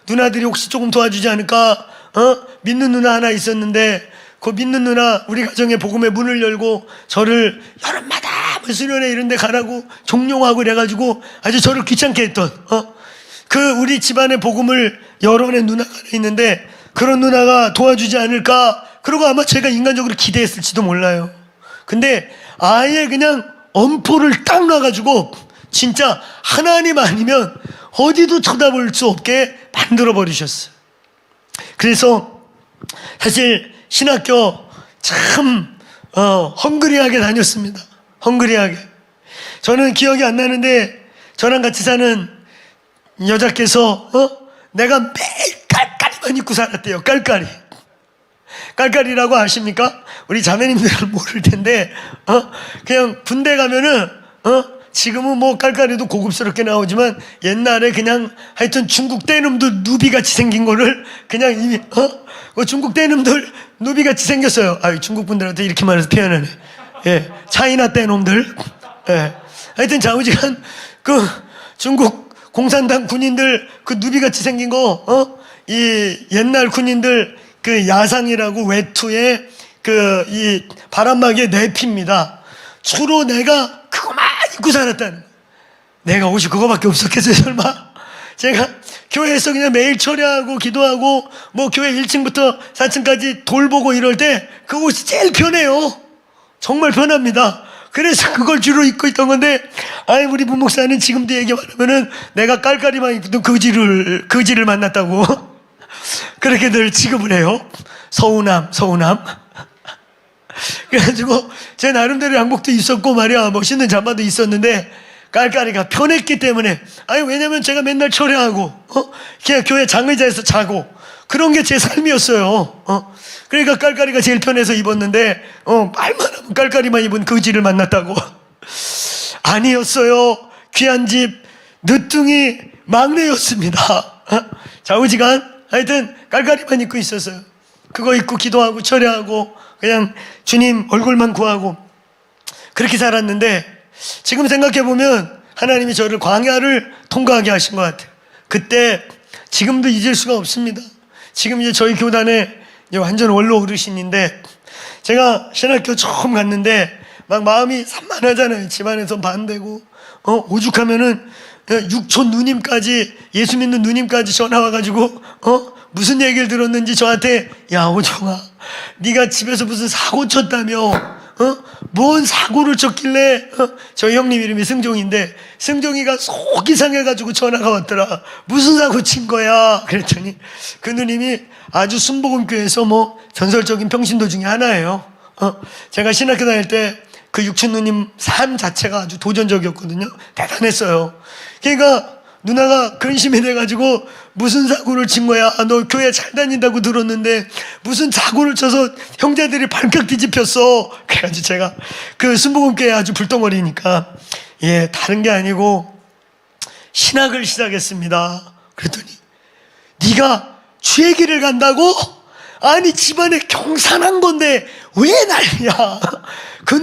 [SPEAKER 1] 누나들이 혹시 조금 도와주지 않을까, 믿는 누나 하나 있었는데 그 믿는 누나 우리 가정의 복음의 문을 열고 저를 여름마다 수련회 이런 데 가라고 종용하고 그래가지고 아주 저를 귀찮게 했던 그 우리 집안의 복음을 열어낸 누나가 있는데, 그런 누나가 도와주지 않을까, 그리고 아마 제가 인간적으로 기대했을지도 몰라요. 근데 아예 그냥 엄포를 딱 놔가지고 진짜 하나님 아니면 어디도 쳐다볼 수 없게 만들어 버리셨어요. 그래서 사실 신학교 참 헝그리하게 다녔습니다. 헝그리하게. 저는 기억이 안 나는데 저랑 같이 사는 여자께서 내가 매일 깔깔이만 입고 살았대요. 깔깔이라고 아십니까? 우리 자매님들은 모를 텐데 그냥 군대 가면은 지금은 뭐 깔깔이도 고급스럽게 나오지만 옛날에 그냥 하여튼 중국 떼놈들 누비같이 생긴 거를 그냥 이미 그 중국 떼놈들 누비같이 생겼어요. 아유, 중국 분들한테 이렇게 말해서 표현하네. 예, 차이나 떼놈들. 예, 하여튼 좌우지간 그 중국 공산당 군인들 그 누비같이 생긴 거, 이 옛날 군인들 그 야상이라고 외투에 그 이 바람막이에 내피입니다. 주로 내가 그거만 입고 살았다는 거예요. 내가 옷이 그거밖에 없었겠어요, 설마? 제가 교회에서 그냥 매일 철야하고 기도하고 뭐 교회 1층부터 4층까지 돌보고 이럴 때 그 옷이 제일 편해요. 정말 편합니다. 그래서 그걸 주로 입고 있던 건데, 아이, 우리 부목사는 지금도 얘기하면은 내가 깔깔이만 입던 거지를 만났다고 그렇게들 취급을 해요. 서운함. 그래가지고 제 나름대로 양복도 있었고 말이야, 멋있는 잠바도 있었는데 깔깔이가 편했기 때문에, 아니, 왜냐면 제가 맨날 철야하고 그냥 교회 장의자에서 자고 그런 게 제 삶이었어요. 그러니까 깔깔이가 제일 편해서 입었는데 말만 하면 깔깔이만 입은 거지를 만났다고. 아니었어요. 귀한 집 늦둥이 막내였습니다. 좌우지간 하여튼 깔깔이만 입고 있었어요. 그거 입고 기도하고 철야하고 그냥 주님 얼굴만 구하고 그렇게 살았는데, 지금 생각해보면 하나님이 저를 광야를 통과하게 하신 것 같아요. 그때 지금도 잊을 수가 없습니다. 지금 이제 저희 교단에 이제 완전 원로 어르신인데, 제가 신학교 처음 갔는데 막 마음이 산만하잖아요. 집안에서 반대고 오죽하면은 육촌 누님까지, 예수 믿는 누님까지 전화 와가지고 무슨 얘기를 들었는지 저한테, 야, 오정아, 네가 집에서 무슨 사고 쳤다며, 뭔 사고를 쳤길래, 저희 형님 이름이 승종인데 승종이가 속이 상해가지고 전화가 왔더라. 무슨 사고 친 거야? 그랬더니 그 누님이 아주 순복음교회에서 뭐 전설적인 평신도 중에 하나예요. 제가 신학교 다닐 때 그 육촌 누님 삶 자체가 아주 도전적이었거든요. 대단했어요. 그러니까 누나가 근심이 돼가지고, 무슨 사고를 친 거야? 너 교회 잘 다닌다고 들었는데 무슨 사고를 쳐서 형제들이 발칵 뒤집혔어. 그래가지고 제가 그 순복음교회 아주 불덩어리니까, 예, 다른 게 아니고 신학을 시작했습니다. 그랬더니, 네가 주의 길을 간다고? 아니, 집안에 경산한 건데 왜 난리야? 그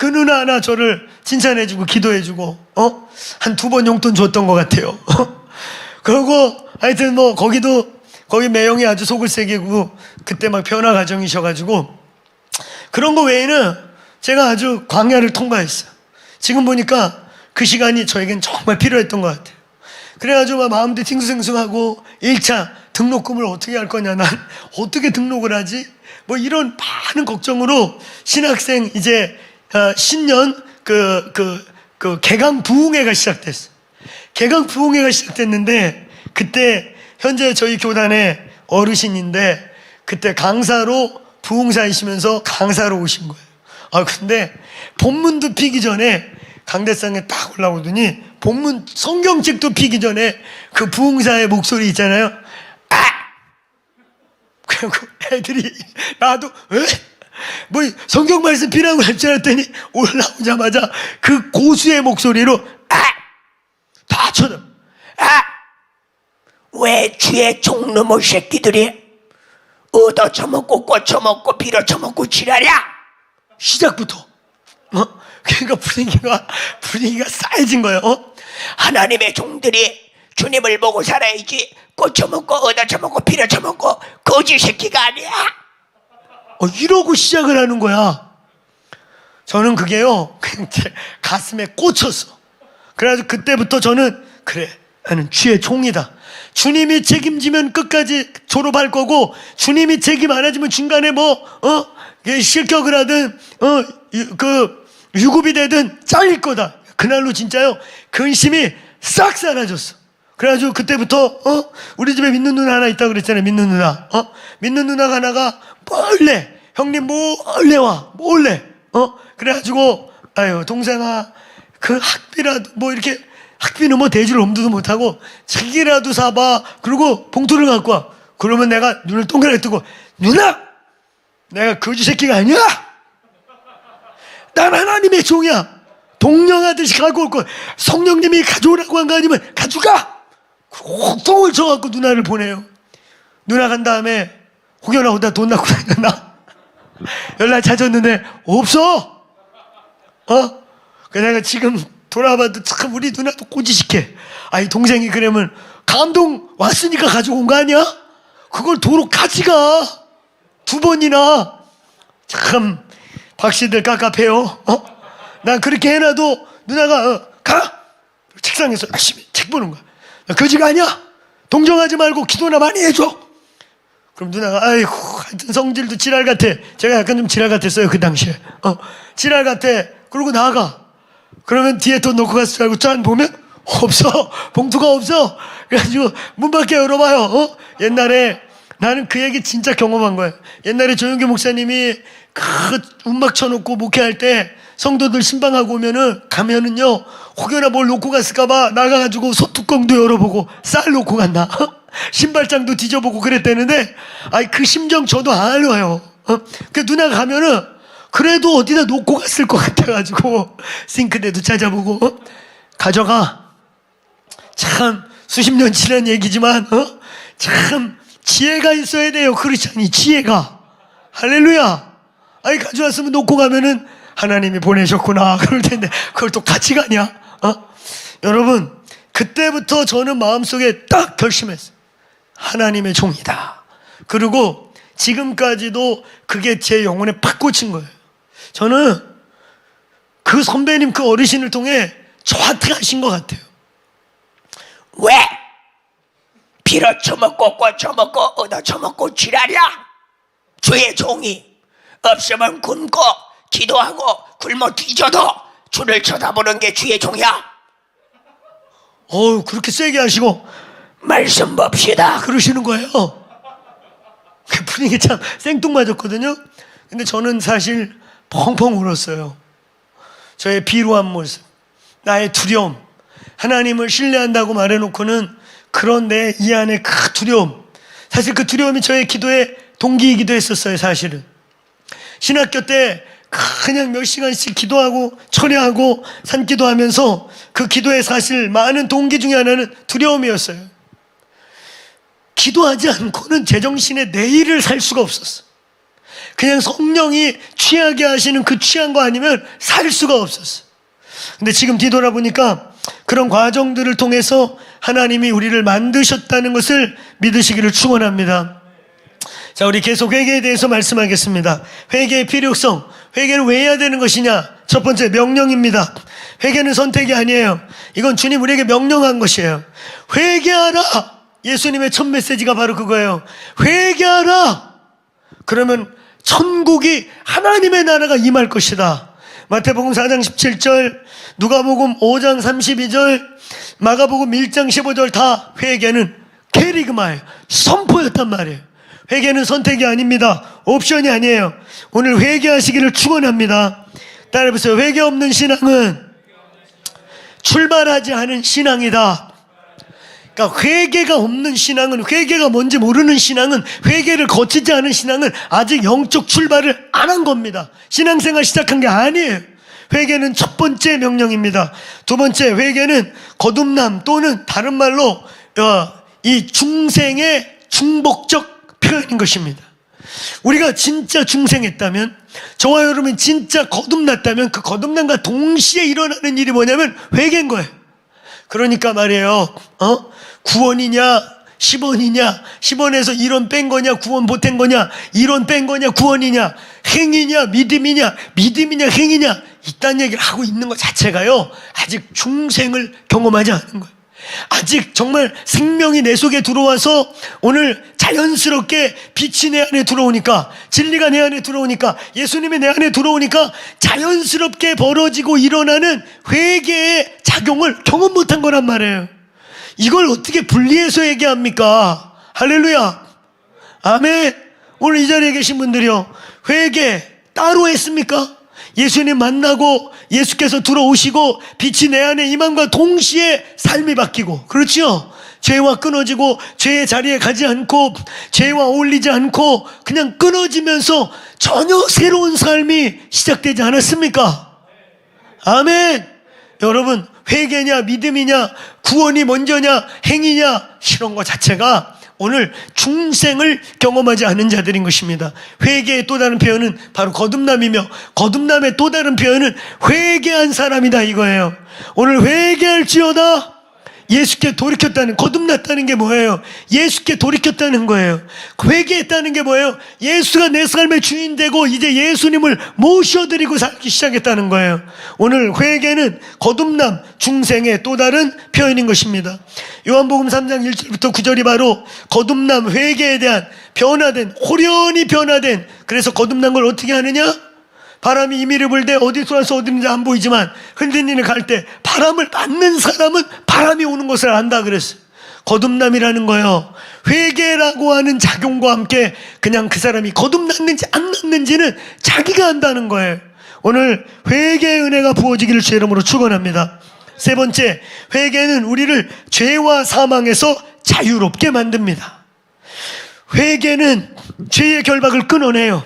[SPEAKER 1] 누나 하나 저를 칭찬해주고 기도해주고 한 2번 용돈 줬던 것 같아요. 그리고 하여튼 뭐 거기 매형이 아주 속을 새기고 그때 막 변화 과정이셔가지고, 그런 거 외에는 제가 아주 광야를 통과했어요. 지금 보니까 그 시간이 저에겐 정말 필요했던 것 같아요. 그래가지고 막 마음도 팅숭생숭하고 1차 등록금을 어떻게 할 거냐, 난 어떻게 등록을 하지? 뭐 이런 많은 걱정으로 신학생 이제 신년 개강 부흥회가 시작됐어요. 개강 부흥회가 시작됐는데, 그때 현재 저희 교단의 어르신인데 그때 강사로 부흥사이시면서 강사로 오신 거예요. 근데 본문도 피기 전에 강대상에 딱 올라오더니 본문 성경책도 피기 전에 그 부흥사의 목소리 있잖아요. 그리고 애들이, 나도 뭐 성경 말씀 피라고 할 줄 알았더니 올라오자마자 그 고수의 목소리로 다 쳐다.
[SPEAKER 2] 왜 주의 종놈의 새끼들이 얻어 처먹고 꽂 처먹고 빌어 처먹고 지랄이야?
[SPEAKER 1] 시작부터 그러니까 분위기가 싸해진 거예요.
[SPEAKER 2] 하나님의 종들이 주님을 보고 살아야지 꽂 처먹고 얻어 처먹고 빌어 처먹고 거지 새끼가 아니야.
[SPEAKER 1] 이러고 시작을 하는 거야. 저는 그게요, 그냥 제 가슴에 꽂혔어. 그래가지고 그때부터 저는, 그래, 나는 주의 종이다. 주님이 책임지면 끝까지 졸업할 거고, 주님이 책임 안 해주면 중간에 실격을 하든 유급이 되든 잘릴 거다. 그날로 진짜요, 근심이 싹 사라졌어. 그래가지고 그때부터 우리 집에 믿는 누나 하나 있다고 그랬잖아요. 믿는 누나. 믿는 누나가 하나가 몰래, 형님 몰래 와, 몰래. 그래가지고, 아유, 동생아, 그 학비라도 뭐 이렇게, 학비는 뭐 대줄 엄두도 못하고 책이라도 사봐. 그리고 봉투를 갖고 와. 그러면 내가 눈을 동그랗게 뜨고, 누나, 내가 거지 새끼가 아니야. 난 하나님의 종이야. 동령하듯이 가져올 거. 성령님이 가져오라고 한 거 아니면 가져가. 호통을 쳐갖고 누나를 보내요. 누나 간 다음에 혹여나 오다 돈 낳고 다녔나? 연락 찾았는데 없어. 그 내가 지금 돌아봐도 참 우리 누나도 꼬지식해. 아이 동생이 그러면 감동 왔으니까 가져온 거 아니야? 그걸 도로 가지가 2번이나. 참 박씨들 깝깝해요. 난 그렇게 해놔도 누나가 가 책상에서 열심히 책 보는 거야. 거지가 아니야. 동정하지 말고 기도나 많이 해줘. 그럼 누나가 아이고 하여튼 성질도 지랄 같아. 제가 약간 좀 지랄 같았어요 그 당시에. 지랄 같아. 그러고 나가. 그러면 뒤에 돈 놓고 갔을 줄 알고 짠 보면 없어. 봉투가 없어. 그래가지고 문 밖에 열어봐요. 옛날에 나는 그 얘기 진짜 경험한 거예요. 옛날에 조영기 목사님이 그 음악 쳐놓고 목회할 때 성도들 신방하고 가면은요 혹여나 뭘 놓고 갔을까봐 나가가지고 소뚜껑도 열어보고 쌀 놓고 갔나 신발장도 뒤져보고 그랬다는데 아이 그 심정 저도 알아요. 그 누나가 가면은 그래도 어디다 놓고 갔을 것 같아가지고 싱크대도 찾아보고 가져가. 참 수십 년 지난 얘기지만 참 지혜가 있어야 돼요. 크리스찬이 지혜가. 할렐루야. 아이 가져왔으면 놓고 가면은 하나님이 보내셨구나 그럴 텐데 그걸 또 같이 가냐? 여러분 그때부터 저는 마음속에 딱 결심했어요. 하나님의 종이다. 그리고 지금까지도 그게 제 영혼에 팍 꽂힌 거예요. 저는 그 선배님 그 어르신을 통해 저한테 하신 것 같아요.
[SPEAKER 2] 왜? 빌어 처먹고 꽂혀먹고 얻어 처먹고 지랄이야? 주의 종이 없으면 굶고 기도하고 굶어 뒤져도 주를 쳐다보는 게 주의 종이야.
[SPEAKER 1] 그렇게 세게 하시고
[SPEAKER 2] 말씀 봅시다
[SPEAKER 1] 그러시는 거예요. 그 분위기 참 생뚱맞았거든요. 근데 저는 사실 펑펑 울었어요. 저의 비루한 모습, 나의 두려움, 하나님을 신뢰한다고 말해놓고는 그런 내 이 안의 그 두려움, 사실 그 두려움이 저의 기도의 동기이기도 했었어요. 사실은 신학교 때 그냥 몇 시간씩 기도하고 철야하고 산기도하면서 그 기도의 사실 많은 동기 중에 하나는 두려움이었어요. 기도하지 않고는 제정신의 내일을 살 수가 없었어. 그냥 성령이 취하게 하시는 그 취한 거 아니면 살 수가 없었어. 근데 지금 뒤돌아보니까 그런 과정들을 통해서 하나님이 우리를 만드셨다는 것을 믿으시기를 축원합니다. 자, 우리 계속 회개에 대해서 말씀하겠습니다. 회개의 필요성, 회개는 왜 해야 되는 것이냐? 첫 번째, 명령입니다. 회개는 선택이 아니에요. 이건 주님 우리에게 명령한 것이에요. 회개하라. 예수님의 첫 메시지가 바로 그거예요. 회개하라. 그러면 천국이 하나님의 나라가 임할 것이다. 마태복음 4장 17절, 누가복음 5장 32절, 마가복음 1장 15절 다 회개는 케리그마예요. 선포였단 말이에요. 회개는 선택이 아닙니다. 옵션이 아니에요. 오늘 회개하시기를 축원합니다. 따라해보세요. 회개 없는 신앙은 출발하지 않은 신앙이다. 그러니까 회개가 없는 신앙은, 회개가 뭔지 모르는 신앙은, 회개를 거치지 않은 신앙은 아직 영적 출발을 안 한 겁니다. 신앙생활 시작한 게 아니에요. 회개는 첫 번째 명령입니다. 두 번째, 회개는 거듭남 또는 다른 말로 이 중생의 중복적 표현인 것입니다. 우리가 진짜 중생했다면, 저와 여러분이 진짜 거듭났다면 그 거듭남과 동시에 일어나는 일이 뭐냐면 회개인 거예요. 그러니까 말이에요. 구원이냐 10원이냐, 10원에서 1원 뺀 거냐, 9원 보탠 거냐, 1원 뺀 거냐, 9원이냐, 행이냐 믿음이냐, 믿음이냐 행이냐, 이딴 얘기를 하고 있는 것 자체가요 아직 중생을 경험하지 않은 거예요. 아직 정말 생명이 내 속에 들어와서 오늘 자연스럽게 빛이 내 안에 들어오니까, 진리가 내 안에 들어오니까, 예수님이 내 안에 들어오니까 자연스럽게 벌어지고 일어나는 회개의 작용을 경험 못한 거란 말이에요. 이걸 어떻게 분리해서 얘기합니까? 할렐루야, 아멘. 오늘 이 자리에 계신 분들이요, 회개 따로 했습니까? 예수님 만나고 예수께서 들어오시고 빛이 내 안에 임함과 동시에 삶이 바뀌고, 그렇죠? 죄와 끊어지고 죄의 자리에 가지 않고 죄와 어울리지 않고 그냥 끊어지면서 전혀 새로운 삶이 시작되지 않았습니까? 아멘. 여러분, 회개냐 믿음이냐 구원이 먼저냐 행위냐 이런 것 자체가 오늘 중생을 경험하지 않은 자들인 것입니다. 회개의 또 다른 표현은 바로 거듭남이며, 거듭남의 또 다른 표현은 회개한 사람이다 이거예요. 오늘 회개할지어다. 예수께 돌이켰다는, 거듭났다는 게 뭐예요? 예수께 돌이켰다는 거예요. 회개했다는 게 뭐예요? 예수가 내 삶의 주인 되고 이제 예수님을 모셔드리고 살기 시작했다는 거예요. 오늘 회개는 거듭남, 중생의 또 다른 표현인 것입니다. 요한복음 3장 1절부터 9절이 바로 거듭남, 회개에 대한 변화된, 호련히 변화된, 그래서 거듭난 걸 어떻게 하느냐? 바람이 임의를 불 때 어디서 와서 어디든지 안 보이지만 흔들리는 갈 때 바람을 맞는 사람은 바람이 오는 것을 안다 그랬어요. 거듭남이라는 거요, 회개라고 하는 작용과 함께 그냥 그 사람이 거듭났는지 안 났는지는 자기가 안다는 거예요. 오늘 회개의 은혜가 부어지기를 주의 이름으로 축원합니다. 세 번째, 회개는 우리를 죄와 사망에서 자유롭게 만듭니다. 회개는 죄의 결박을 끊어내요.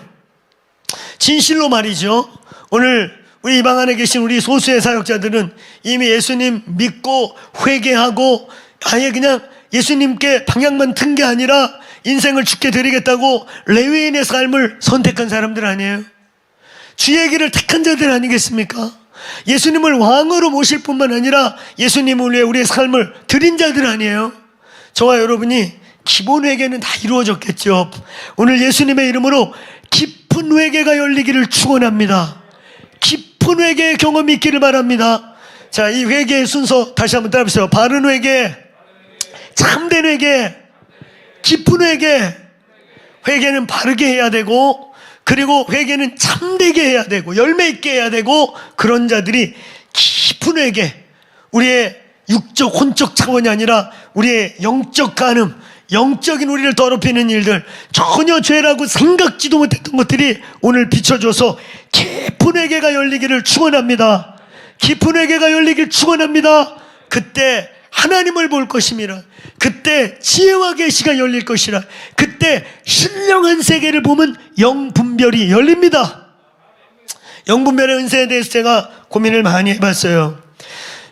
[SPEAKER 1] 진실로 말이죠. 오늘 우리 이 방 안에 계신 우리 소수의 사역자들은 이미 예수님 믿고 회개하고 아예 그냥 예수님께 방향만 튼 게 아니라 인생을 주께 드리겠다고 레위인의 삶을 선택한 사람들 아니에요? 주의 길을 택한 자들 아니겠습니까? 예수님을 왕으로 모실 뿐만 아니라 예수님을 위해 우리의 삶을 드린 자들 아니에요? 저와 여러분이 기본 회개는 다 이루어졌겠죠. 오늘 예수님의 이름으로 깊은 회개가 열리기를 축원합니다. 깊은 회개의 경험이 있기를 바랍니다. 자, 이 회개의 순서 다시 한번 따라해보세요. 바른 회개, 참된 회개, 깊은 회개. 회개는 바르게 해야 되고, 그리고 회개는 참되게 해야 되고, 열매 있게 해야 되고, 그런 자들이 깊은 회개, 우리의 육적 혼적 차원이 아니라 우리의 영적 간음, 영적인 우리를 더럽히는 일들, 전혀 죄라고 생각지도 못했던 것들이 오늘 비춰줘서 깊은 회개가 열리기를 축원합니다. 깊은 회개가 열리기를 축원합니다. 그때 하나님을 볼 것임이라. 그때 지혜와 계시가 열릴 것이라. 그때 신령한 세계를 보면 영분별이 열립니다. 영분별의 은사에 대해서 제가 고민을 많이 해봤어요.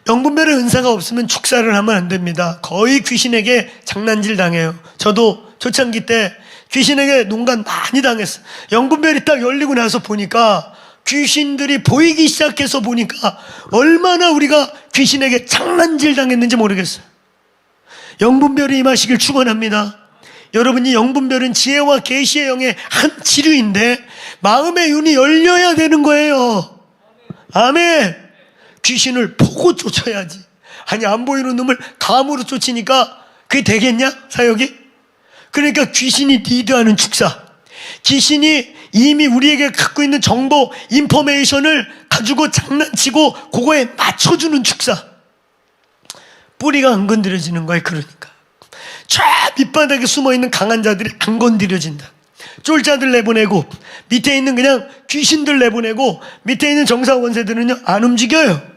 [SPEAKER 1] 영분별의 은사가 없으면 축사를 하면 안 됩니다. 거의 귀신에게 장난질 당해요. 저도 초창기 때 귀신에게 농간 많이 당했어요. 영분별이 딱 열리고 나서 보니까, 귀신들이 보이기 시작해서 보니까 얼마나 우리가 귀신에게 장난질 당했는지 모르겠어요. 영분별이 임하시길 축원합니다. 여러분이 영분별은 지혜와 계시의 영의 한 지류인데 마음의 눈이 열려야 되는 거예요. 아멘. 귀신을 보고 쫓아야지. 아니, 안 보이는 놈을 감으로 쫓으니까 그게 되겠냐? 사역이? 그러니까 귀신이 리드하는 축사, 귀신이 이미 우리에게 갖고 있는 정보, 인포메이션을 가지고 장난치고 그거에 맞춰주는 축사. 뿌리가 안 건드려지는 거예요. 그러니까 저 밑바닥에 숨어있는 강한 자들이 안 건드려진다. 쫄자들 내보내고 밑에 있는 그냥 귀신들 내보내고 밑에 있는 정사 권세들은요 안 움직여요.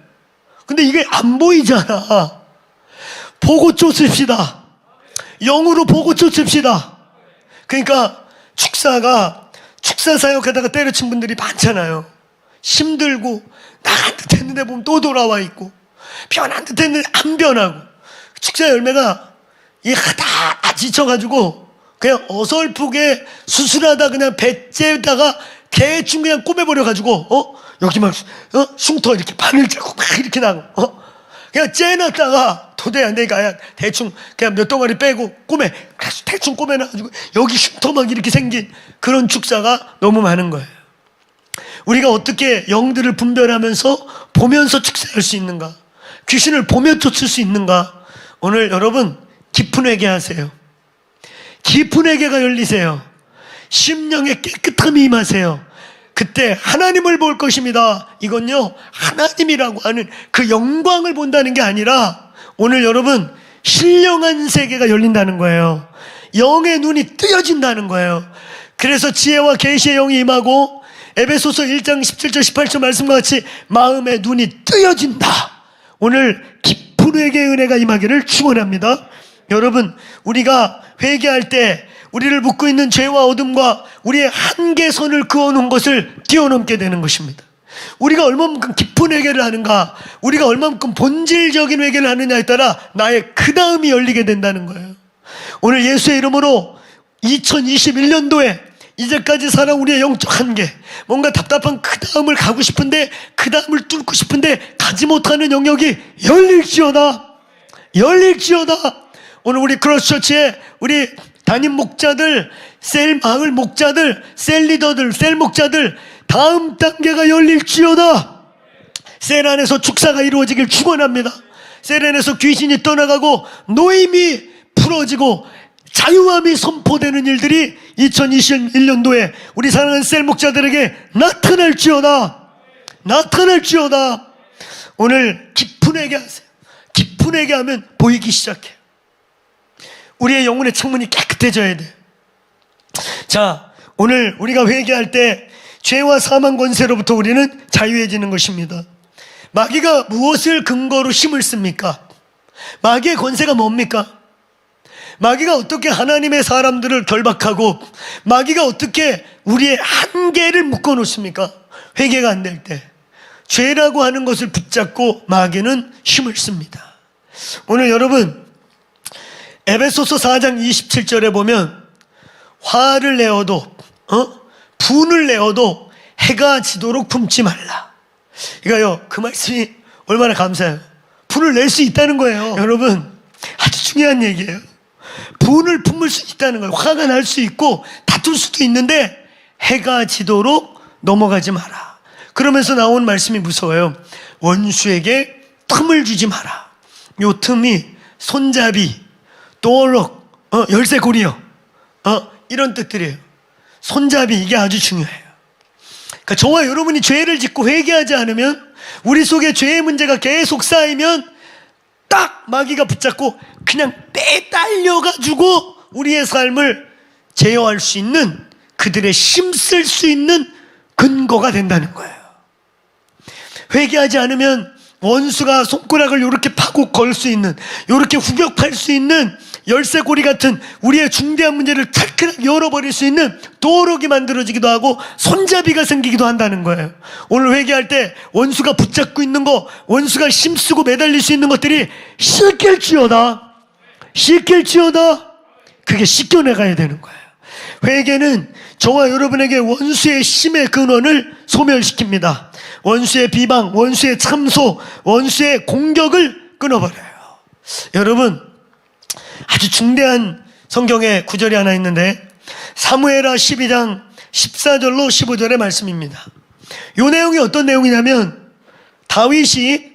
[SPEAKER 1] 근데 이게 안 보이잖아. 보고 쫓읍시다. 영으로 보고 쫓읍시다. 그러니까 축사 사역하다가 때려친 분들이 많잖아요. 힘들고 나간 듯 했는데 보면 또 돌아와 있고, 변한 듯 했는데 안 변하고, 축사 열매가 이게 다 지쳐가지고 그냥 어설프게 수술하다 그냥 배째다가 대충 그냥 꼬매버려가지고 여기 막 흉터 이렇게 바늘 짜고 막 이렇게 나고 그냥 째놨다가 도저히 안 되니까 대충 그냥 몇 덩어리 빼고 대충 꼬매놔가지고 여기 흉터 막 이렇게 생긴 그런 축사가 너무 많은 거예요. 우리가 어떻게 영들을 분별하면서 보면서 축사할 수 있는가? 귀신을 보며 쫓을 수 있는가? 오늘 여러분 깊은 회개하세요. 깊은 회개가 열리세요. 심령의 깨끗함이 임하세요. 그때 하나님을 볼 것입니다. 이건요 하나님이라고 하는 그 영광을 본다는 게 아니라 오늘 여러분 신령한 세계가 열린다는 거예요. 영의 눈이 뜨여진다는 거예요. 그래서 지혜와 계시의 영이 임하고 에베소서 1장 17절 18절 말씀과 같이 마음의 눈이 뜨여진다. 오늘 깊은 회개의 은혜가 임하기를 축원합니다. 여러분, 우리가 회개할 때 우리를 묶고 있는 죄와 어둠과 우리의 한계선을 그어놓은 것을 뛰어넘게 되는 것입니다. 우리가 얼마만큼 깊은 회개를 하는가, 우리가 얼마만큼 본질적인 회개를 하느냐에 따라 나의 그 다음이 열리게 된다는 거예요. 오늘 예수의 이름으로 2021년도에 이제까지 살아온 우리의 영적 한계, 뭔가 답답한 그 다음을 가고 싶은데, 그 다음을 뚫고 싶은데 가지 못하는 영역이 열릴지어다. 오늘 우리 크로스처치에 우리 담임 목자들, 셀 마을 목자들, 셀 리더들, 셀 목자들, 다음 단계가 열릴지어다. 셀 안에서 축사가 이루어지길 축원합니다. 셀 안에서 귀신이 떠나가고 노임이 풀어지고 자유함이 선포되는 일들이 2021년도에 우리 사랑하는 셀 목자들에게 나타날지어다. 오늘 깊은 회개하세요. 깊은 회개하면 보이기 시작해요. 우리의 영혼의 창문이 깨끗해져야 돼. 자, 오늘 우리가 회개할 때 죄와 사망 권세로부터 우리는 자유해지는 것입니다. 마귀가 무엇을 근거로 힘을 씁니까? 마귀의 권세가 뭡니까? 마귀가 어떻게 하나님의 사람들을 결박하고, 마귀가 어떻게 우리의 한계를 묶어놓습니까? 회개가 안 될 때 죄라고 하는 것을 붙잡고 마귀는 힘을 씁니다. 오늘 여러분, 에베소서 4장 27절에 보면 화를 내어도 분을 내어도 해가 지도록 품지 말라. 이거요, 그 말씀이 얼마나 감사해요. 분을 낼 수 있다는 거예요. 여러분, 아주 중요한 얘기예요. 분을 품을 수 있다는 거예요. 화가 날 수 있고 다툴 수도 있는데 해가 지도록 넘어가지 마라. 그러면서 나온 말씀이 무서워요. 원수에게 틈을 주지 마라. 요 틈이 손잡이, 도어록, 열쇠고리요, 이런 뜻들이에요. 손잡이, 이게 아주 중요해요. 그러니까 저와 여러분이 죄를 짓고 회개하지 않으면, 우리 속에 죄의 문제가 계속 쌓이면 딱 마귀가 붙잡고 그냥 빼달려가지고 우리의 삶을 제어할 수 있는, 그들의 힘쓸 수 있는 근거가 된다는 거예요. 회개하지 않으면 원수가 손가락을 이렇게 파고 걸 수 있는, 이렇게 후격할 수 있는 열쇠고리 같은 우리의 중대한 문제를 탈탈 열어버릴 수 있는 도어록이 만들어지기도 하고 손잡이가 생기기도 한다는 거예요. 오늘 회개할 때 원수가 붙잡고 있는 거, 원수가 힘쓰고 매달릴 수 있는 것들이 씻길지어다. 그게 씻겨내가야 되는 거예요. 회개는 저와 여러분에게 원수의 힘의 근원을 소멸시킵니다. 원수의 비방, 원수의 참소, 원수의 공격을 끊어버려요. 여러분, 아주 중대한 성경의 구절이 하나 있는데 사무엘하 12장 14절로 15절의 말씀입니다. 이 내용이 어떤 내용이냐면, 다윗이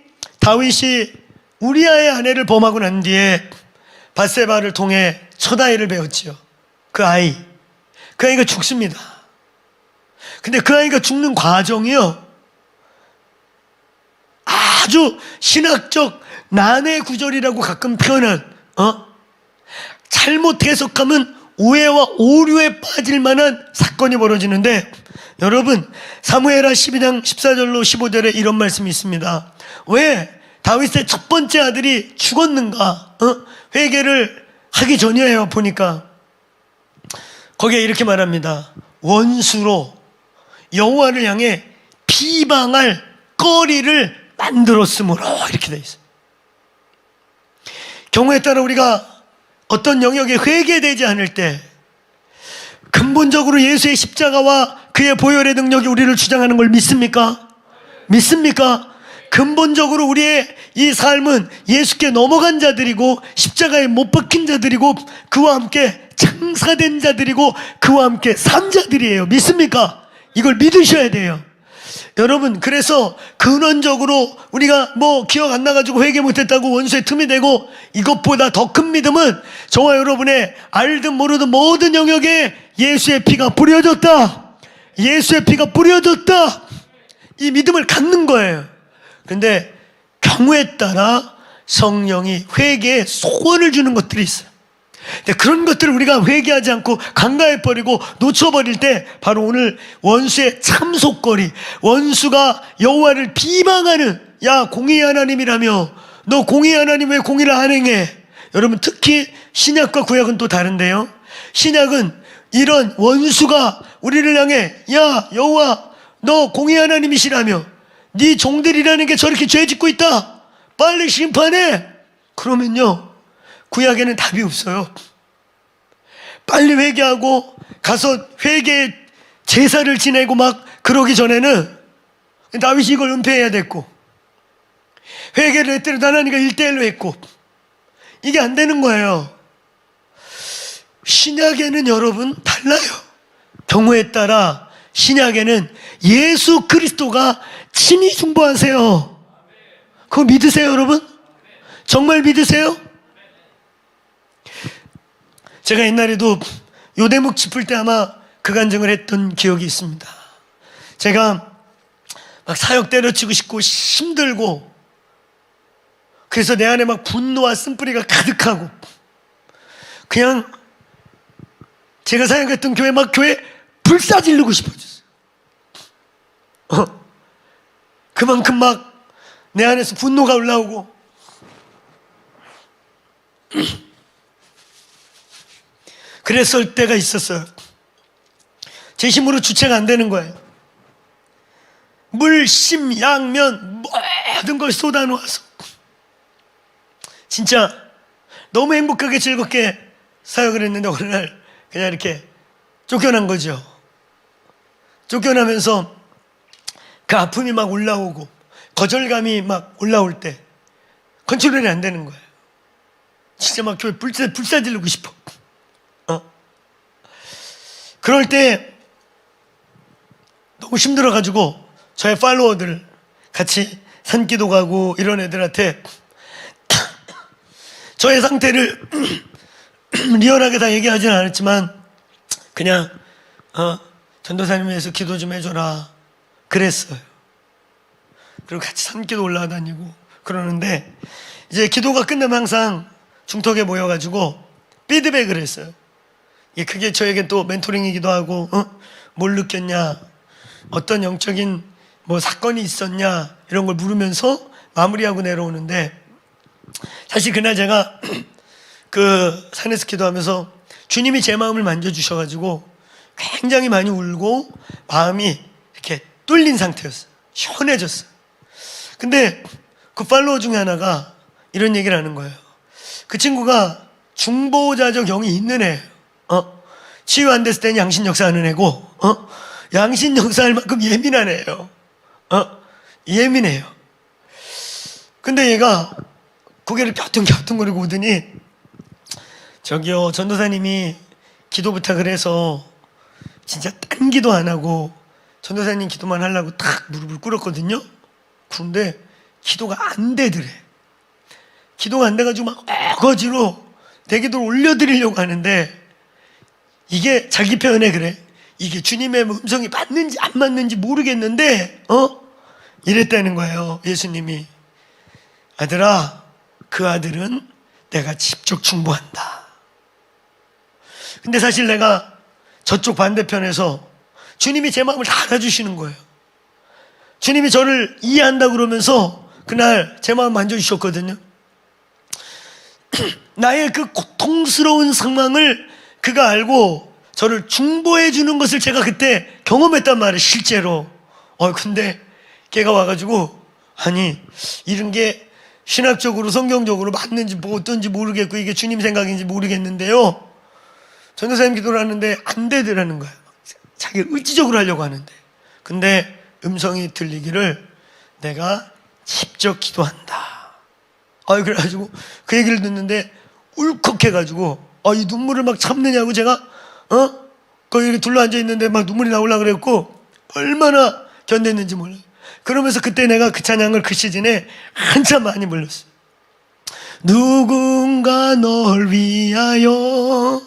[SPEAKER 1] 우리아의 아내를 범하고 난 뒤에 밧세바를 통해 첫 아이를 배웠지요. 그 아이가 죽습니다. 근데 그 아이가 죽는 과정이요, 아주 신학적 난해 구절이라고 가끔 표현한, 잘못 해석하면 오해와 오류에 빠질 만한 사건이 벌어지는데, 여러분, 사무엘하 12장 14절로 15절에 이런 말씀이 있습니다. 왜 다윗의 첫 번째 아들이 죽었는가? 회개를 하기 전이에요. 보니까 거기에 이렇게 말합니다. 원수로 여호와를 향해 비방할 거리를 만들었으므로, 이렇게 돼 있어요. 경우에 따라 우리가 어떤 영역에 회개되지 않을 때 근본적으로 예수의 십자가와 그의 보혈의 능력이 우리를 주장하는 걸 믿습니까? 근본적으로 우리의 이 삶은 예수께 넘어간 자들이고 십자가에 못 박힌 자들이고 그와 함께 창사된 자들이고 그와 함께 산 자들이에요. 믿습니까? 이걸 믿으셔야 돼요. 여러분, 그래서 근원적으로 우리가 기억 안 나가지고 회개 못했다고 원수의 틈이 되고, 이것보다 더 큰 믿음은 저와 여러분의 알든 모르든 모든 영역에 예수의 피가 뿌려졌다. 이 믿음을 갖는 거예요. 그런데 경우에 따라 성령이 회개에 소원을 주는 것들이 있어요. 근데 그런 것들을 우리가 회개하지 않고 간과해버리고 놓쳐버릴 때 바로 오늘 원수의 참속거리, 원수가 여호와를 비방하는, 야 공의의 하나님이라며 너 공의의 하나님 왜 공의를 안 행해? 여러분, 특히 신약과 구약은 또 다른데요, 신약은 이런 원수가 우리를 향해 야 여호와 너 공의 하나님이시라며 네 종들이라는 게 저렇게 죄 짓고 있다, 빨리 심판해. 그러면요, 구약에는 답이 없어요. 빨리 회개하고 가서 회개 제사를 지내고 막 그러기 전에는 다윗이 이걸 은폐해야 됐고, 회개를 했더니 하나님과 1대1로 했고, 이게 안 되는 거예요. 신약에는 여러분 달라요. 경우에 따라 신약에는 예수 그리스도가 친히 중보하세요. 그거 믿으세요, 여러분? 정말 믿으세요? 제가 옛날에도 요대목 짚을 때 아마 그 간증을 했던 기억이 있습니다. 제가 막 사역 때려치고 싶고 힘들고, 그래서 내 안에 막 분노와 쓴뿌리가 가득하고, 그냥 제가 사역했던 교회 막 교회 불사지르고 싶어졌어요. 그만큼 막 내 안에서 분노가 올라오고, 그랬을 때가 있었어요. 제 힘으로 주체가 안 되는 거예요. 물, 심, 양면 모든 걸 쏟아놓아서 진짜 너무 행복하게 즐겁게 사역을 했는데, 어느 날 그냥 이렇게 쫓겨난 거죠. 쫓겨나면서 그 아픔이 막 올라오고 거절감이 막 올라올 때 컨트롤이 안 되는 거예요. 진짜 막 교회 불사지르고 싶어. 그럴 때 너무 힘들어가지고 저의 팔로워들, 같이 산기도 가고 이런 애들한테 저의 상태를 리얼하게 다 얘기하지는 않았지만 그냥 전도사님 위해서 기도 좀 해줘라 그랬어요. 그리고 같이 산기도 올라다니고 그러는데, 이제 기도가 끝나면 항상 중턱에 모여가지고 피드백을 했어요. 그게 저에겐 또 멘토링이기도 하고, 뭘 느꼈냐, 어떤 영적인 뭐 사건이 있었냐, 이런 걸 물으면서 마무리하고 내려오는데, 사실 그날 제가 그 산에서 기도하면서 주님이 제 마음을 만져주셔가지고 굉장히 많이 울고 마음이 이렇게 뚫린 상태였어요. 시원해졌어요. 근데 그 팔로워 중에 하나가 이런 얘기를 하는 거예요. 그 친구가 중보자적 영이 있는 애예요. 치유 안 됐을 때는 양신 역사하는 애고, 양신 역사할 만큼 예민한 애예요. 예민해요. 근데 얘가 고개를 갸우뚱갸우뚱거리고 오더니, 저기요, 전도사님이 기도 부탁을 해서 진짜 딴 기도 안 하고 전도사님 기도만 하려고 탁 무릎을 꿇었거든요. 그런데 기도가 안 되더래. 기도가 안 돼가지고 막 어거지로 내 기도를 올려드리려고 하는데, 이게 자기 표현에 그래. 이게 주님의 음성이 맞는지 안 맞는지 모르겠는데 이랬다는 거예요. 예수님이, 아들아, 그 아들은 내가 직접 중보한다. 근데 사실 내가 저쪽 반대편에서 주님이 제 마음을 다 알아주시는 거예요. 주님이 저를 이해한다 그러면서 그날 제 마음 만져주셨거든요. 나의 그 고통스러운 상황을 그가 알고 저를 중보해 주는 것을 제가 그때 경험했단 말이에요, 실제로. 근데 걔가 와가지고, 아니, 이런 게 신학적으로 성경적으로 맞는지 뭐 어떤지 모르겠고 이게 주님 생각인지 모르겠는데요, 전도사님 기도를 하는데 안 되더라는 거예요. 자기를 의지적으로 하려고 하는데. 근데 음성이 들리기를, 내가 직접 기도한다. 그래가지고 그 얘기를 듣는데 울컥해가지고, 이 눈물을 막 참느냐고, 제가 거기 둘러앉아 있는데 막 눈물이 나오려고 그랬고, 얼마나 견뎠는지 몰라요. 그러면서 그때 내가 그 찬양을 그 시즌에 한참 많이 불렀어요. 누군가 널 위하여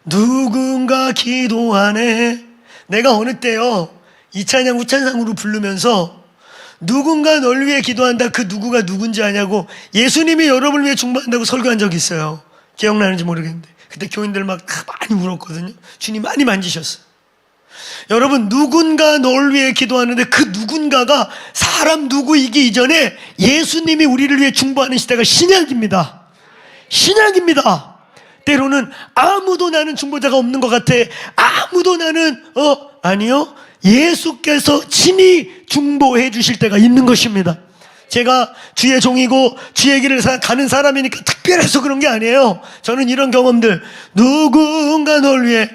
[SPEAKER 1] 누군가 기도하네. 내가 어느 때요, 이 찬양 우찬상으로 부르면서 누군가 널 위해 기도한다, 그 누구가 누군지 아냐고 예수님이 여러분을 위해 중보한다고 설교한 적이 있어요. 기억나는지 모르겠는데 그때 교인들 막 많이 울었거든요. 주님 많이 만지셨어요. 여러분, 누군가 널 위해 기도하는데 그 누군가가 사람 누구이기 이전에 예수님이 우리를 위해 중보하는 시대가 신약입니다. 신약입니다. 때로는 아무도 나는 중보자가 없는 것 같아. 아무도 나는 아니요, 예수께서 친히 중보해 주실 때가 있는 것입니다. 제가 주의 종이고 주의 길을 가는 사람이니까 특별해서 그런 게 아니에요. 저는 이런 경험들, 누군가 널 위해,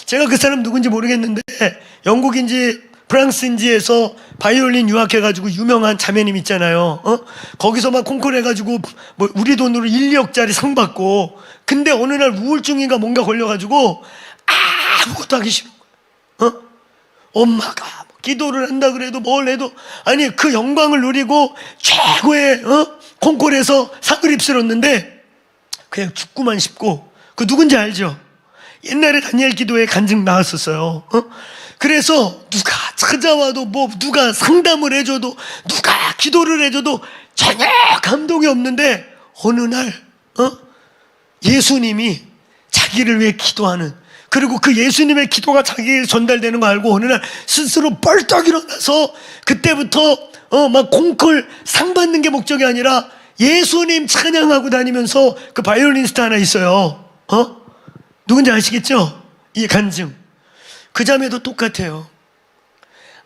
[SPEAKER 1] 제가 그 사람 누군지 모르겠는데 영국인지 프랑스인지에서 바이올린 유학해가지고 유명한 자매님 있잖아요. 거기서 막 콩쿠르 해가지고 뭐 우리 돈으로 1, 2억짜리 상 받고, 근데 어느 날 우울증인가 뭔가 걸려가지고 아무것도 하기 싫은 거예요. 엄마가 기도를 한다 그래도 뭘 해도, 아니 그 영광을 누리고 최고의 콩쿠르에서 상을 휩쓸었는데 그냥 죽고만 싶고, 그 누군지 알죠? 옛날에 다니엘 기도에 간증 나왔었어요. 그래서 누가 찾아와도 뭐 누가 상담을 해줘도 누가 기도를 해줘도 전혀 감동이 없는데, 어느 날 예수님이 자기를 위해 기도하는, 그리고 그 예수님의 기도가 자기에게 전달되는 거 알고 어느 날 스스로 벌떡 일어나서, 그때부터 막 콩쿨 상 받는 게 목적이 아니라 예수님 찬양하고 다니면서, 그 바이올리니스트 하나 있어요. 누군지 아시겠죠? 이 간증. 그 자매도 똑같아요.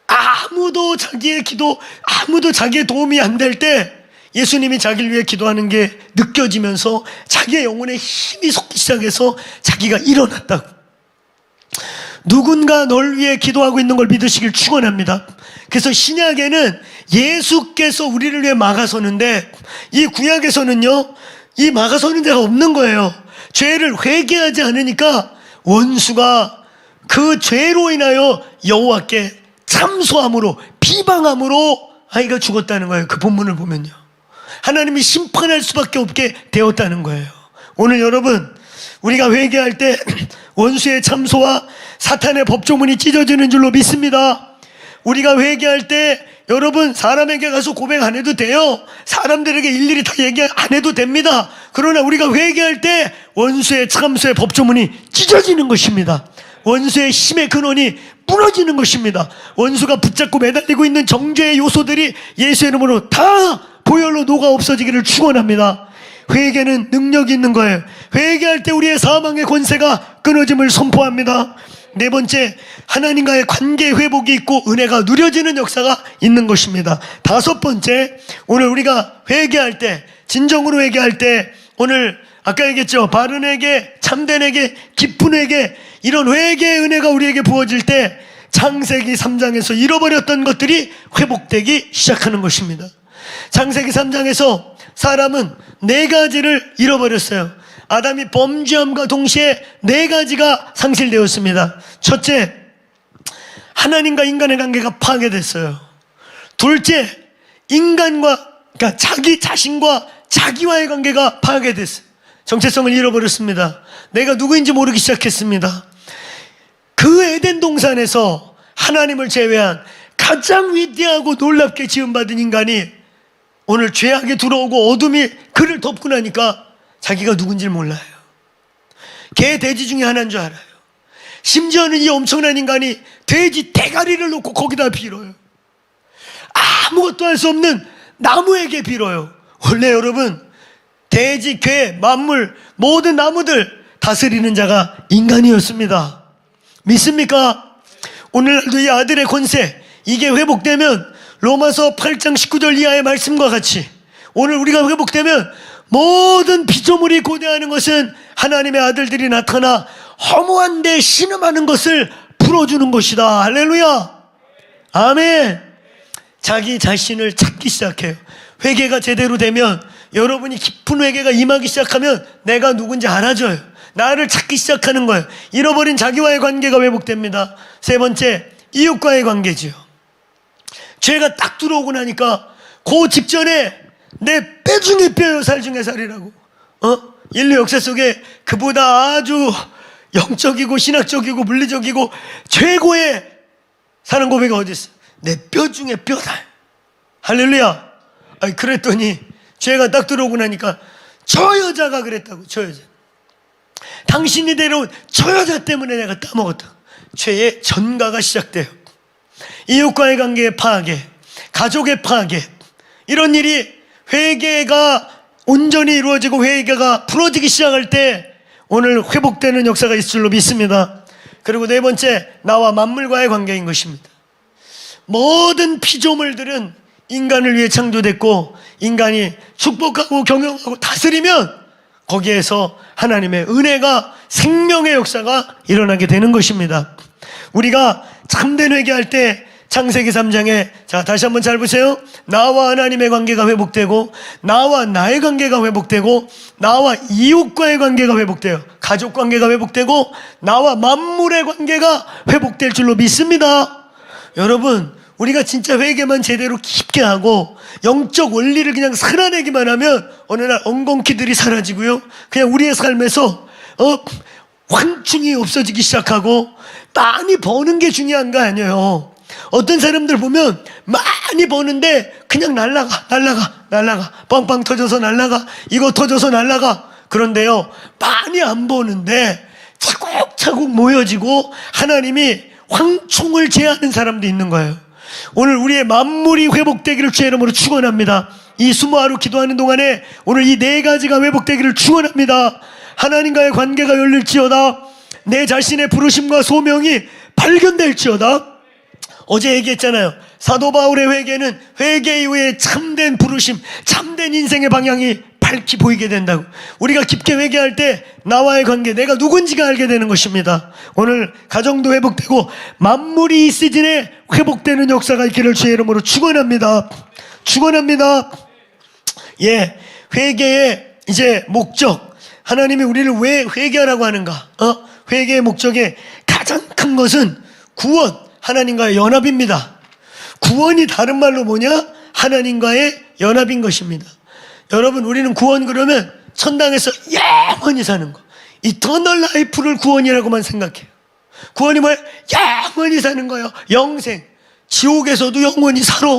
[SPEAKER 1] 아무도 자기의 기도, 아무도 자기의 도움이 안 될 때 예수님이 자기를 위해 기도하는 게 느껴지면서 자기의 영혼에 힘이 솟기 시작해서 자기가 일어났다고. 누군가 널 위해 기도하고 있는 걸 믿으시길 축원합니다. 그래서 신약에는 예수께서 우리를 위해 막아서는데, 이 구약에서는요, 이 막아서는 자가 없는 거예요. 죄를 회개하지 않으니까 원수가 그 죄로 인하여 여호와께 참소함으로, 비방함으로 아이가 죽었다는 거예요. 그 본문을 보면요, 하나님이 심판할 수밖에 없게 되었다는 거예요. 오늘 여러분, 우리가 회개할 때 원수의 참소와 사탄의 법조문이 찢어지는 줄로 믿습니다. 우리가 회개할 때 여러분, 사람에게 가서 고백 안 해도 돼요. 사람들에게 일일이 다 얘기 안 해도 됩니다. 그러나 우리가 회개할 때 원수의 참소의 법조문이 찢어지는 것입니다. 원수의 힘의 근원이 무너지는 것입니다. 원수가 붙잡고 매달리고 있는 정죄의 요소들이 예수의 이름으로 다 보혈로 녹아 없어지기를 축원합니다. 회개는 능력이 있는 거예요. 회개할 때 우리의 사망의 권세가 끊어짐을 선포합니다. 네 번째, 하나님과의 관계 회복이 있고 은혜가 누려지는 역사가 있는 것입니다. 다섯 번째, 오늘 우리가 회개할 때, 진정으로 회개할 때, 오늘 아까 얘기했죠, 바른 회개, 참된 회개, 깊은 회개, 이런 회개의 은혜가 우리에게 부어질 때 창세기 3장에서 잃어버렸던 것들이 회복되기 시작하는 것입니다. 창세기 3장에서 사람은 4가지를 잃어버렸어요. 아담이 범죄함과 동시에 4가지가 상실되었습니다. 첫째, 하나님과 인간의 관계가 파괴됐어요. 둘째, 그러니까 자기 자신과 자기와의 관계가 파괴됐어요. 정체성을 잃어버렸습니다. 내가 누구인지 모르기 시작했습니다. 그 에덴 동산에서 하나님을 제외한 가장 위대하고 놀랍게 지음받은 인간이 오늘 죄악에 들어오고 어둠이 그를 덮고 나니까 자기가 누군지를 몰라요. 개, 돼지 중에 하나인 줄 알아요. 심지어는 이 엄청난 인간이 돼지 대가리를 놓고 거기다 빌어요. 아무것도 할 수 없는 나무에게 빌어요. 원래 여러분, 돼지, 개, 만물, 모든 나무들 다스리는 자가 인간이었습니다. 믿습니까? 오늘날도 이 아들의 권세, 이게 회복되면 로마서 8장 19절 이하의 말씀과 같이 오늘 우리가 회복되면 모든 피조물이 고대하는 것은 하나님의 아들들이 나타나 허무한 데 신음하는 것을 풀어주는 것이다. 할렐루야, 아멘. 자기 자신을 찾기 시작해요. 회개가 제대로 되면, 여러분이 깊은 회개가 임하기 시작하면 내가 누군지 알아져요. 나를 찾기 시작하는 거예요. 잃어버린 자기와의 관계가 회복됩니다. 세 번째, 이웃과의 관계지요. 죄가 딱 들어오고 나니까 그 직전에 내 뼈 중에 뼈요, 살 중에 살이라고. 인류 역사 속에 그보다 아주 영적이고 신학적이고 물리적이고 최고의 사랑 고백이 어디 있어? 내 뼈 중에 뼈다. 할렐루야. 아니, 그랬더니 죄가 딱 들어오고 나니까 저 여자가 그랬다고. 저 여자, 당신이 데려온 저 여자 때문에 내가 따먹었다. 죄의 전가가 시작돼요. 이웃과의 관계의 파괴, 가족의 파괴, 이런 일이 회개가 온전히 이루어지고 회개가 풀어지기 시작할 때 오늘 회복되는 역사가 있을 줄로 믿습니다. 그리고 네 번째, 나와 만물과의 관계인 것입니다. 모든 피조물들은 인간을 위해 창조됐고 인간이 축복하고 경영하고 다스리면 거기에서 하나님의 은혜가, 생명의 역사가 일어나게 되는 것입니다. 우리가 참된 회개할 때 창세기 3장에, 자, 다시 한번 잘 보세요. 나와 하나님의 관계가 회복되고, 나와 나의 관계가 회복되고, 나와 이웃과의 관계가 회복돼요. 가족 관계가 회복되고, 나와 만물의 관계가 회복될 줄로 믿습니다. 여러분, 우리가 진짜 회개만 제대로 깊게 하고 영적 원리를 그냥 살아내기만 하면 어느 날 엉겅퀴들이 사라지고요, 그냥 우리의 삶에서 환충이 없어지기 시작하고, 많이 버는 게 중요한 거 아니에요. 어떤 사람들 보면 많이 버는데 그냥 날라가 빵빵 터져서 날라가, 이거 터져서 날라가. 그런데요, 많이 안 버는데 차곡차곡 모여지고 하나님이 황충을 제하는 사람도 있는 거예요. 오늘 우리의 만물이 회복되기를 주의 이름으로 축원합니다. 이 20하루 기도하는 동안에 오늘 이 네 가지가 회복되기를 축원합니다. 하나님과의 관계가 열릴지어다. 내 자신의 부르심과 소명이 발견될지어다. 어제 얘기했잖아요. 사도 바울의 회개는 회개 이후에 참된 부르심, 참된 인생의 방향이 밝히 보이게 된다고. 우리가 깊게 회개할 때 나와의 관계, 내가 누군지가 알게 되는 것입니다. 오늘 가정도 회복되고 만물이 이 시즌에 회복되는 역사가 있기를 주의 이름으로 축원합니다. 축원합니다. 예, 회개의 이제 목적, 하나님이 우리를 왜 회개하라고 하는가? 회개의 목적의 가장 큰 것은 구원, 하나님과의 연합입니다. 구원이 다른 말로 뭐냐? 하나님과의 연합인 것입니다. 여러분, 우리는 구원 그러면 천당에서 영원히 사는 거, 이터널 라이프를 구원이라고만 생각해요. 구원이 뭐예요? 영원히 사는 거예요. 영생. 지옥에서도 영원히 살아.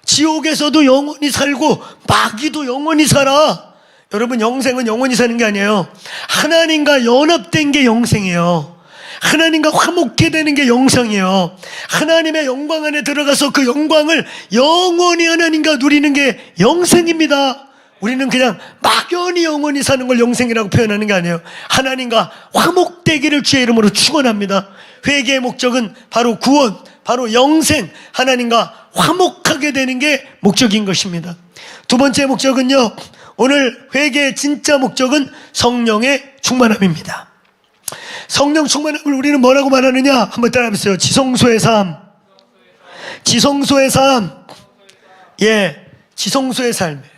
[SPEAKER 1] 지옥에서도 영원히 살고 마귀도 영원히 살아. 여러분, 영생은 영원히 사는 게 아니에요. 하나님과 연합된 게 영생이에요. 하나님과 화목해 되는 게 영생이에요. 하나님의 영광 안에 들어가서 그 영광을 영원히 하나님과 누리는 게 영생입니다. 우리는 그냥 막연히 영원히 사는 걸 영생이라고 표현하는 게 아니에요. 하나님과 화목되기를 주의 이름으로 축원합니다. 회개의 목적은 바로 구원, 바로 영생, 하나님과 화목하게 되는 게 목적인 것입니다. 두 번째 목적은요, 오늘 회개의 진짜 목적은 성령의 충만함입니다. 성령 충만함을 우리는 뭐라고 말하느냐? 한번 따라해보세요. 지성소의 삶. 지성소의 삶. 예, 지성소의 삶이에요.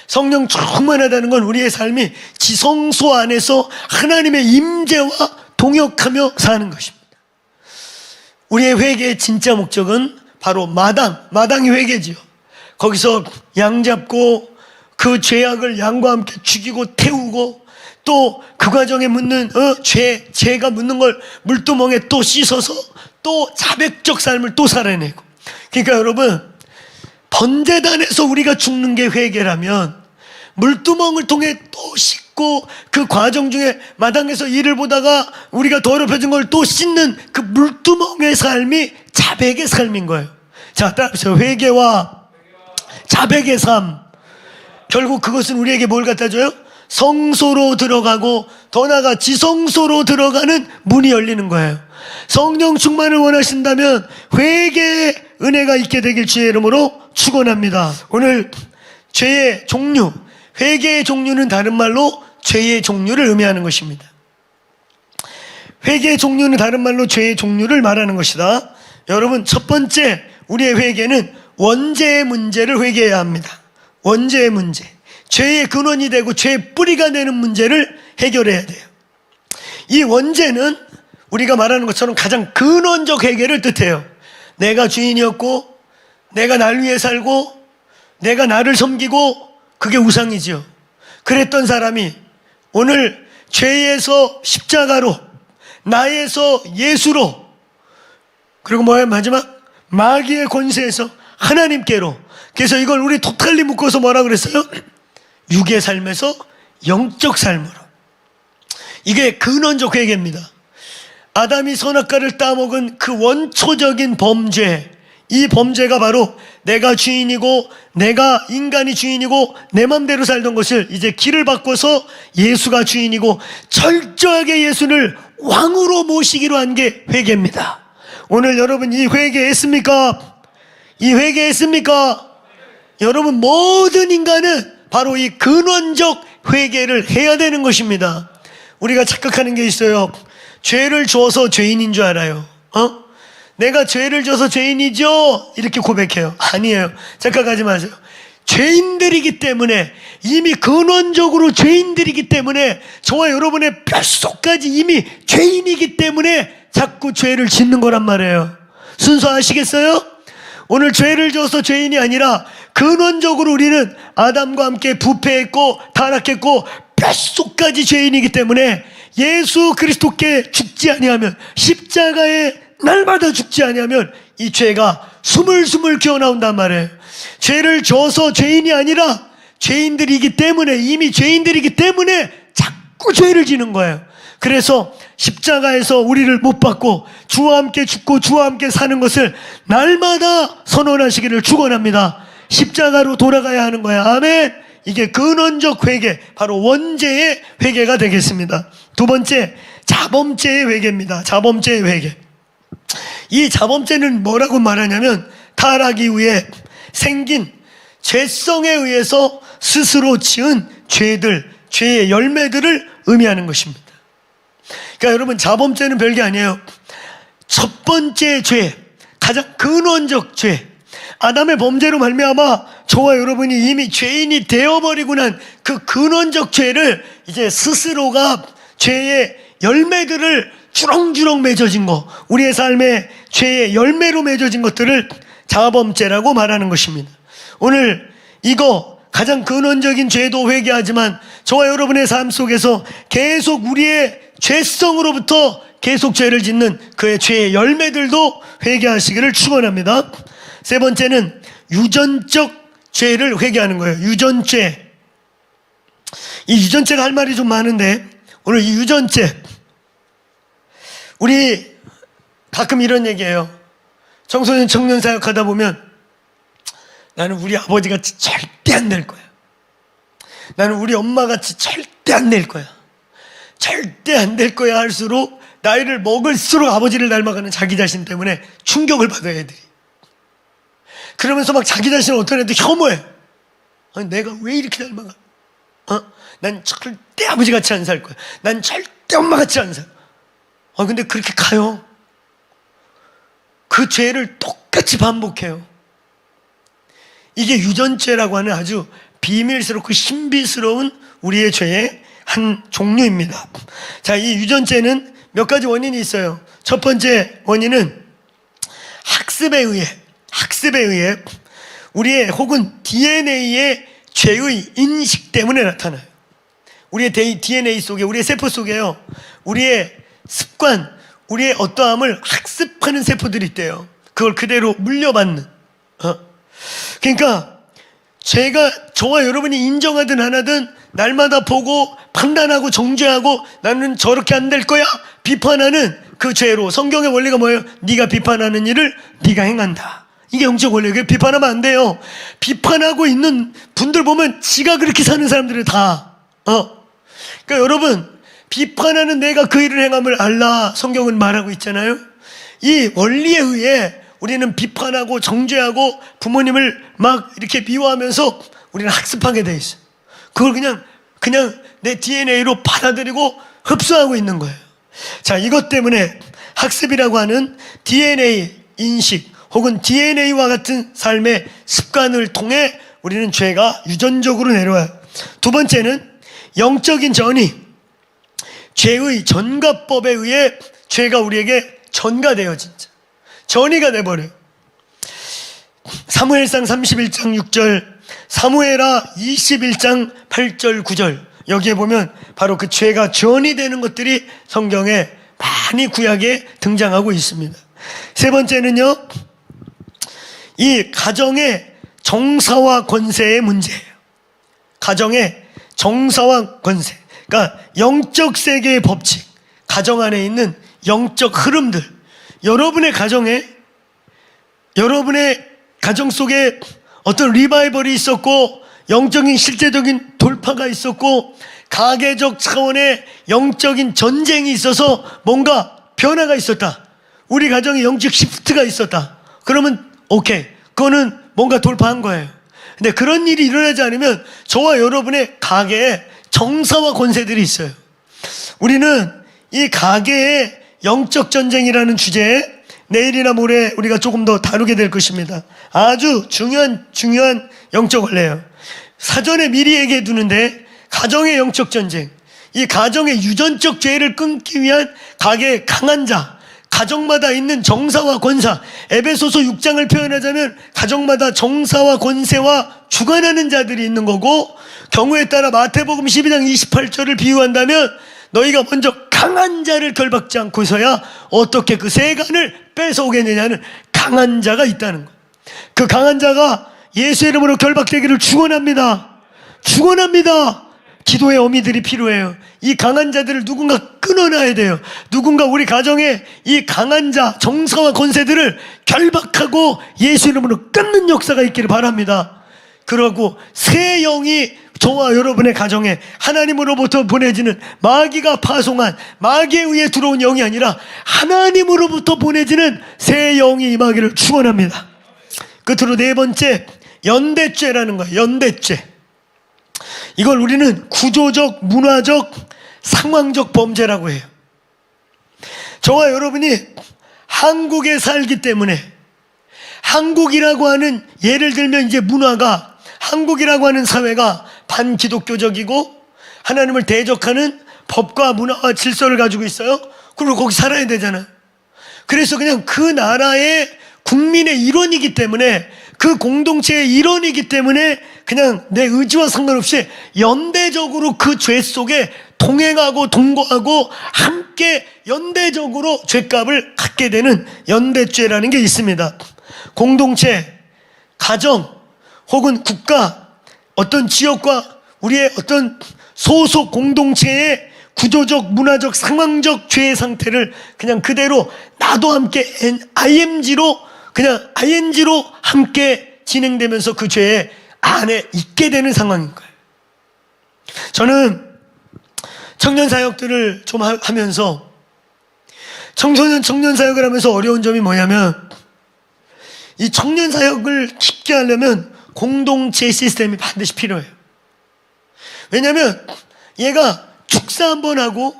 [SPEAKER 1] 성령 충만하다는 건 우리의 삶이 지성소 안에서 하나님의 임재와 동역하며 사는 것입니다. 우리의 회개의 진짜 목적은 바로 마당이 회개지요. 거기서 양 잡고 그 죄악을 양과 함께 죽이고 태우고, 또 그 과정에 묻는 죄가 묻는 걸 물두멍에 또 씻어서 또 자백적 삶을 또 살아내고. 그러니까 여러분, 번제단에서 우리가 죽는 게 회개라면 물두멍을 통해 또 씻고, 그 과정 중에 마당에서 일을 보다가 우리가 더럽혀진 걸 또 씻는 그 물두멍의 삶이 자백의 삶인 거예요. 자, 따라하세요. 회개와 자백의 삶. 결국 그것은 우리에게 뭘 갖다 줘요? 성소로 들어가고, 더 나아가 지성소로 들어가는 문이 열리는 거예요. 성령 충만을 원하신다면 회개의 은혜가 있게 되길 주의 이름으로 축원합니다. 오늘 죄의 종류, 회개의 종류는 다른 말로 죄의 종류를 의미하는 것입니다. 회개의 종류는 다른 말로 죄의 종류를 말하는 것이다. 여러분, 첫 번째, 우리의 회개는 원죄의 문제를 회개해야 합니다. 원죄의 문제, 죄의 근원이 되고 죄의 뿌리가 되는 문제를 해결해야 돼요. 이 원죄는 우리가 말하는 것처럼 가장 근원적 회개를 뜻해요. 내가 주인이었고, 내가 날 위해 살고, 내가 나를 섬기고, 그게 우상이지요. 그랬던 사람이 오늘 죄에서 십자가로, 나에서 예수로, 그리고 뭐예요? 마지막 마귀의 권세에서 하나님께로. 그래서 이걸 우리 토탈리 묶어서 뭐라 그랬어요? 육의 삶에서 영적 삶으로. 이게 근원적 회개입니다. 아담이 선악과를 따먹은 그 원초적인 범죄, 이 범죄가 바로 내가 주인이고 내가 인간이 주인이고 내 맘대로 살던 것을 이제 길을 바꿔서 예수가 주인이고 철저하게 예수를 왕으로 모시기로 한 게 회개입니다. 오늘 여러분 이 회개했습니까? 이 회개했습니까? 여러분 모든 인간은 바로 이 근원적 회개를 해야 되는 것입니다. 우리가 착각하는 게 있어요. 죄를 져서 죄인인 줄 알아요. 내가 죄를 져서 죄인이죠? 이렇게 고백해요. 아니에요. 착각하지 마세요. 죄인들이기 때문에, 이미 근원적으로 죄인들이기 때문에, 저와 여러분의 뼛속까지 이미 죄인이기 때문에 자꾸 죄를 짓는 거란 말이에요. 순서 아시겠어요? 오늘 죄를 져서 죄인이 아니라 근원적으로 우리는 아담과 함께 부패했고 타락했고 뼛속까지 죄인이기 때문에 예수 그리스도께 죽지 아니하면, 십자가에 날마다 죽지 아니하면 이 죄가 스물스물 기어나온단 말이에요. 죄를 져서 죄인이 아니라 죄인들이기 때문에, 이미 죄인들이기 때문에 자꾸 죄를 지는 거예요. 그래서 십자가에서 우리를 못 받고 주와 함께 죽고 주와 함께 사는 것을 날마다 선언하시기를 축원합니다. 십자가로 돌아가야 하는 거야. 아멘. 이게 근원적 회개, 바로 원죄의 회개가 되겠습니다. 두 번째, 자범죄의 회개입니다. 자범죄의 회개. 이 자범죄는 뭐라고 말하냐면 타락 이후에 생긴 죄성에 의해서 스스로 지은 죄들, 죄의 열매들을 의미하는 것입니다. 그러니까 여러분, 자범죄는 별게 아니에요. 첫 번째 죄, 가장 근원적 죄, 아담의 범죄로 말미암아 저와 여러분이 이미 죄인이 되어버리고 난 그 근원적 죄를 이제 스스로가 죄의 열매들을 주렁주렁 맺어진 거, 우리의 삶에 죄의 열매로 맺어진 것들을 자범죄라고 말하는 것입니다. 오늘 이거 가장 근원적인 죄도 회개하지만 저와 여러분의 삶 속에서 계속 우리의 죄성으로부터 계속 죄를 짓는 그의 죄의 열매들도 회개하시기를 축원합니다. 세 번째는 유전적 죄를 회개하는 거예요. 유전죄. 이 유전죄가 할 말이 좀 많은데 오늘 이 유전죄, 우리 가끔 이런 얘기해요. 청소년 청년 사역하다 보면 나는 우리 아버지같이 절대 안 될 거야. 나는 우리 엄마같이 절대 안 될 거야. 절대 안 될 거야 할수록 나이를 먹을수록 아버지를 닮아가는 자기 자신 때문에 충격을 받아요, 애들이. 그러면서 막 자기 자신을 어떤 애들 혐오해. 아니, 내가 왜 이렇게 닮아가? 난 절대 아버지같이 안 살 거야. 난 절대 엄마같이 안 살. 근데 그렇게 가요. 그 죄를 똑같이 반복해요. 이게 유전죄라고 하는 아주 비밀스럽고 신비스러운 우리의 죄의 한 종류입니다. 자, 이 유전죄는 몇 가지 원인이 있어요. 첫 번째 원인은 학습에 의해 우리의 혹은 DNA의 죄의 인식 때문에 나타나요. 우리의 DNA 속에, 우리의 세포 속에요, 우리의 습관, 우리의 어떠함을 학습하는 세포들이 있대요. 그걸 그대로 물려받는. 그러니까 죄가 저와 여러분이 인정하든 안 하든 날마다 보고 판단하고 정죄하고 나는 저렇게 안 될 거야 비판하는 그 죄로, 성경의 원리가 뭐예요? 네가 비판하는 일을 네가 행한다. 이게 영적 원리예요. 비판하면 안 돼요. 비판하고 있는 분들 보면 지가 그렇게 사는 사람들이 다. 그러니까 여러분, 비판하는 내가 그 일을 행함을 알라, 성경은 말하고 있잖아요. 이 원리에 의해 우리는 비판하고 정죄하고 부모님을 막 이렇게 미워하면서 우리는 학습하게 돼 있어요. 그걸 그냥 내 DNA로 받아들이고 흡수하고 있는 거예요. 자, 이것 때문에 학습이라고 하는 DNA 인식 혹은 DNA와 같은 삶의 습관을 통해 우리는 죄가 유전적으로 내려와요. 두 번째는 영적인 전이, 죄의 전가법에 의해 죄가 우리에게 전가돼요. 진짜 전이가 돼버려요. 사무엘상 31장 6절, 사무엘하 21장 8절 9절, 여기에 보면 바로 그 죄가 전이 되는 것들이 성경에 많이 구약에 등장하고 있습니다. 세 번째는요, 이 가정의 정사와 권세의 문제예요. 가정의 정사와 권세, 그러니까 영적 세계의 법칙, 가정 안에 있는 영적 흐름들, 여러분의 가정에 여러분의 가정 속에 어떤 리바이벌이 있었고 영적인 실제적인 돌파가 있었고 가계적 차원의 영적인 전쟁이 있어서 뭔가 변화가 있었다. 우리 가정에 영적 시프트가 있었다. 그러면 오케이, 그거는 뭔가 돌파한 거예요. 근데 그런 일이 일어나지 않으면 저와 여러분의 가계에 정사와 권세들이 있어요. 우리는 이 가계의 영적 전쟁이라는 주제에 내일이나 모레 우리가 조금 더 다루게 될 것입니다. 아주 중요한 영적 원리예요. 사전에 미리 얘기해 두는데 가정의 영적 전쟁, 이 가정의 유전적 죄를 끊기 위한 가계의 강한 자, 가정마다 있는 정사와 권사, 에베소서 6장을 표현하자면 가정마다 정사와 권세와 주관하는 자들이 있는 거고, 경우에 따라 마태복음 12장 28절을 비유한다면 너희가 먼저 강한 자를 결박지 않고서야 어떻게 그 세간을 뺏어오겠느냐는 강한 자가 있다는 거예요. 그 강한 자가 예수 이름으로 결박되기를 축원합니다. 축원합니다. 기도의 어미들이 필요해요. 이 강한 자들을 누군가 끊어놔야 돼요. 누군가 우리 가정에 이 강한 자, 정사와 권세들을 결박하고 예수 이름으로 끊는 역사가 있기를 바랍니다. 그러고 새 영이 저와 여러분의 가정에 하나님으로부터 보내지는, 마귀가 파송한, 마귀에 의해 들어온 영이 아니라 하나님으로부터 보내지는 새 영이 임하기를 축원합니다. 끝으로 네 번째, 연대죄라는 거예요. 연대죄. 이걸 우리는 구조적, 문화적, 상황적 범죄라고 해요. 저와 여러분이 한국에 살기 때문에 한국이라고 하는, 예를 들면 이제 문화가, 한국이라고 하는 사회가 반기독교적이고 하나님을 대적하는 법과 문화와 질서를 가지고 있어요. 그리고 거기 살아야 되잖아요. 그래서 그냥 그 나라의 국민의 일원이기 때문에, 그 공동체의 일원이기 때문에 그냥 내 의지와 상관없이 연대적으로 그 죄 속에 동행하고 동거하고 함께 연대적으로 죄값을 갖게 되는 연대죄라는 게 있습니다. 공동체, 가정 혹은 국가, 어떤 지역과 우리의 어떤 소속 공동체의 구조적, 문화적, 상황적 죄의 상태를 그냥 그대로 나도 함께 IMG로 함께 진행되면서 그 죄의 안에 있게 되는 상황인 거예요. 저는 청년 사역들을 좀 하면서, 청년 사역을 하면서 어려운 점이 뭐냐면, 이 청년 사역을 쉽게 하려면 공동체 시스템이 반드시 필요해요. 왜냐면 얘가 축사 한번 하고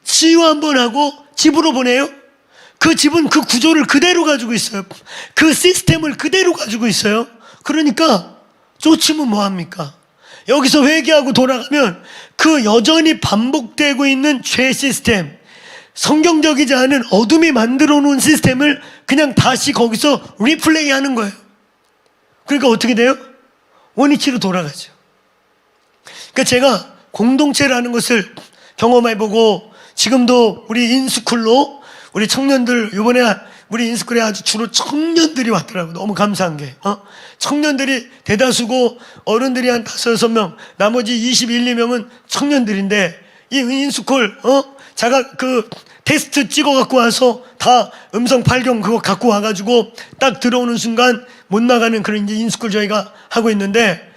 [SPEAKER 1] 치유 한번 하고 집으로 보내요. 그 집은 그 구조를 그대로 가지고 있어요. 그 시스템을 그대로 가지고 있어요. 그러니까 쫓으면 뭐합니까? 여기서 회개하고 돌아가면 그 여전히 반복되고 있는 죄 시스템, 성경적이지 않은 어둠이 만들어 놓은 시스템을 그냥 다시 거기서 리플레이 하는 거예요. 그러니까 어떻게 돼요? 원위치로 돌아가죠. 그러니까 제가 공동체라는 것을 경험해보고, 지금도 우리 인스쿨로 우리 청년들, 이번에 우리 인스쿨에 아주 주로 청년들이 왔더라고요. 너무 감사한 게, 청년들이 대다수고 어른들이 한 5-6명, 나머지 21, 2명은 청년들인데, 이 인스쿨 제가 그 테스트 찍어 갖고 와서 다 음성 발경 그거 갖고 와가지고 딱 들어오는 순간 못 나가는 그런 이제 인스쿨 저희가 하고 있는데,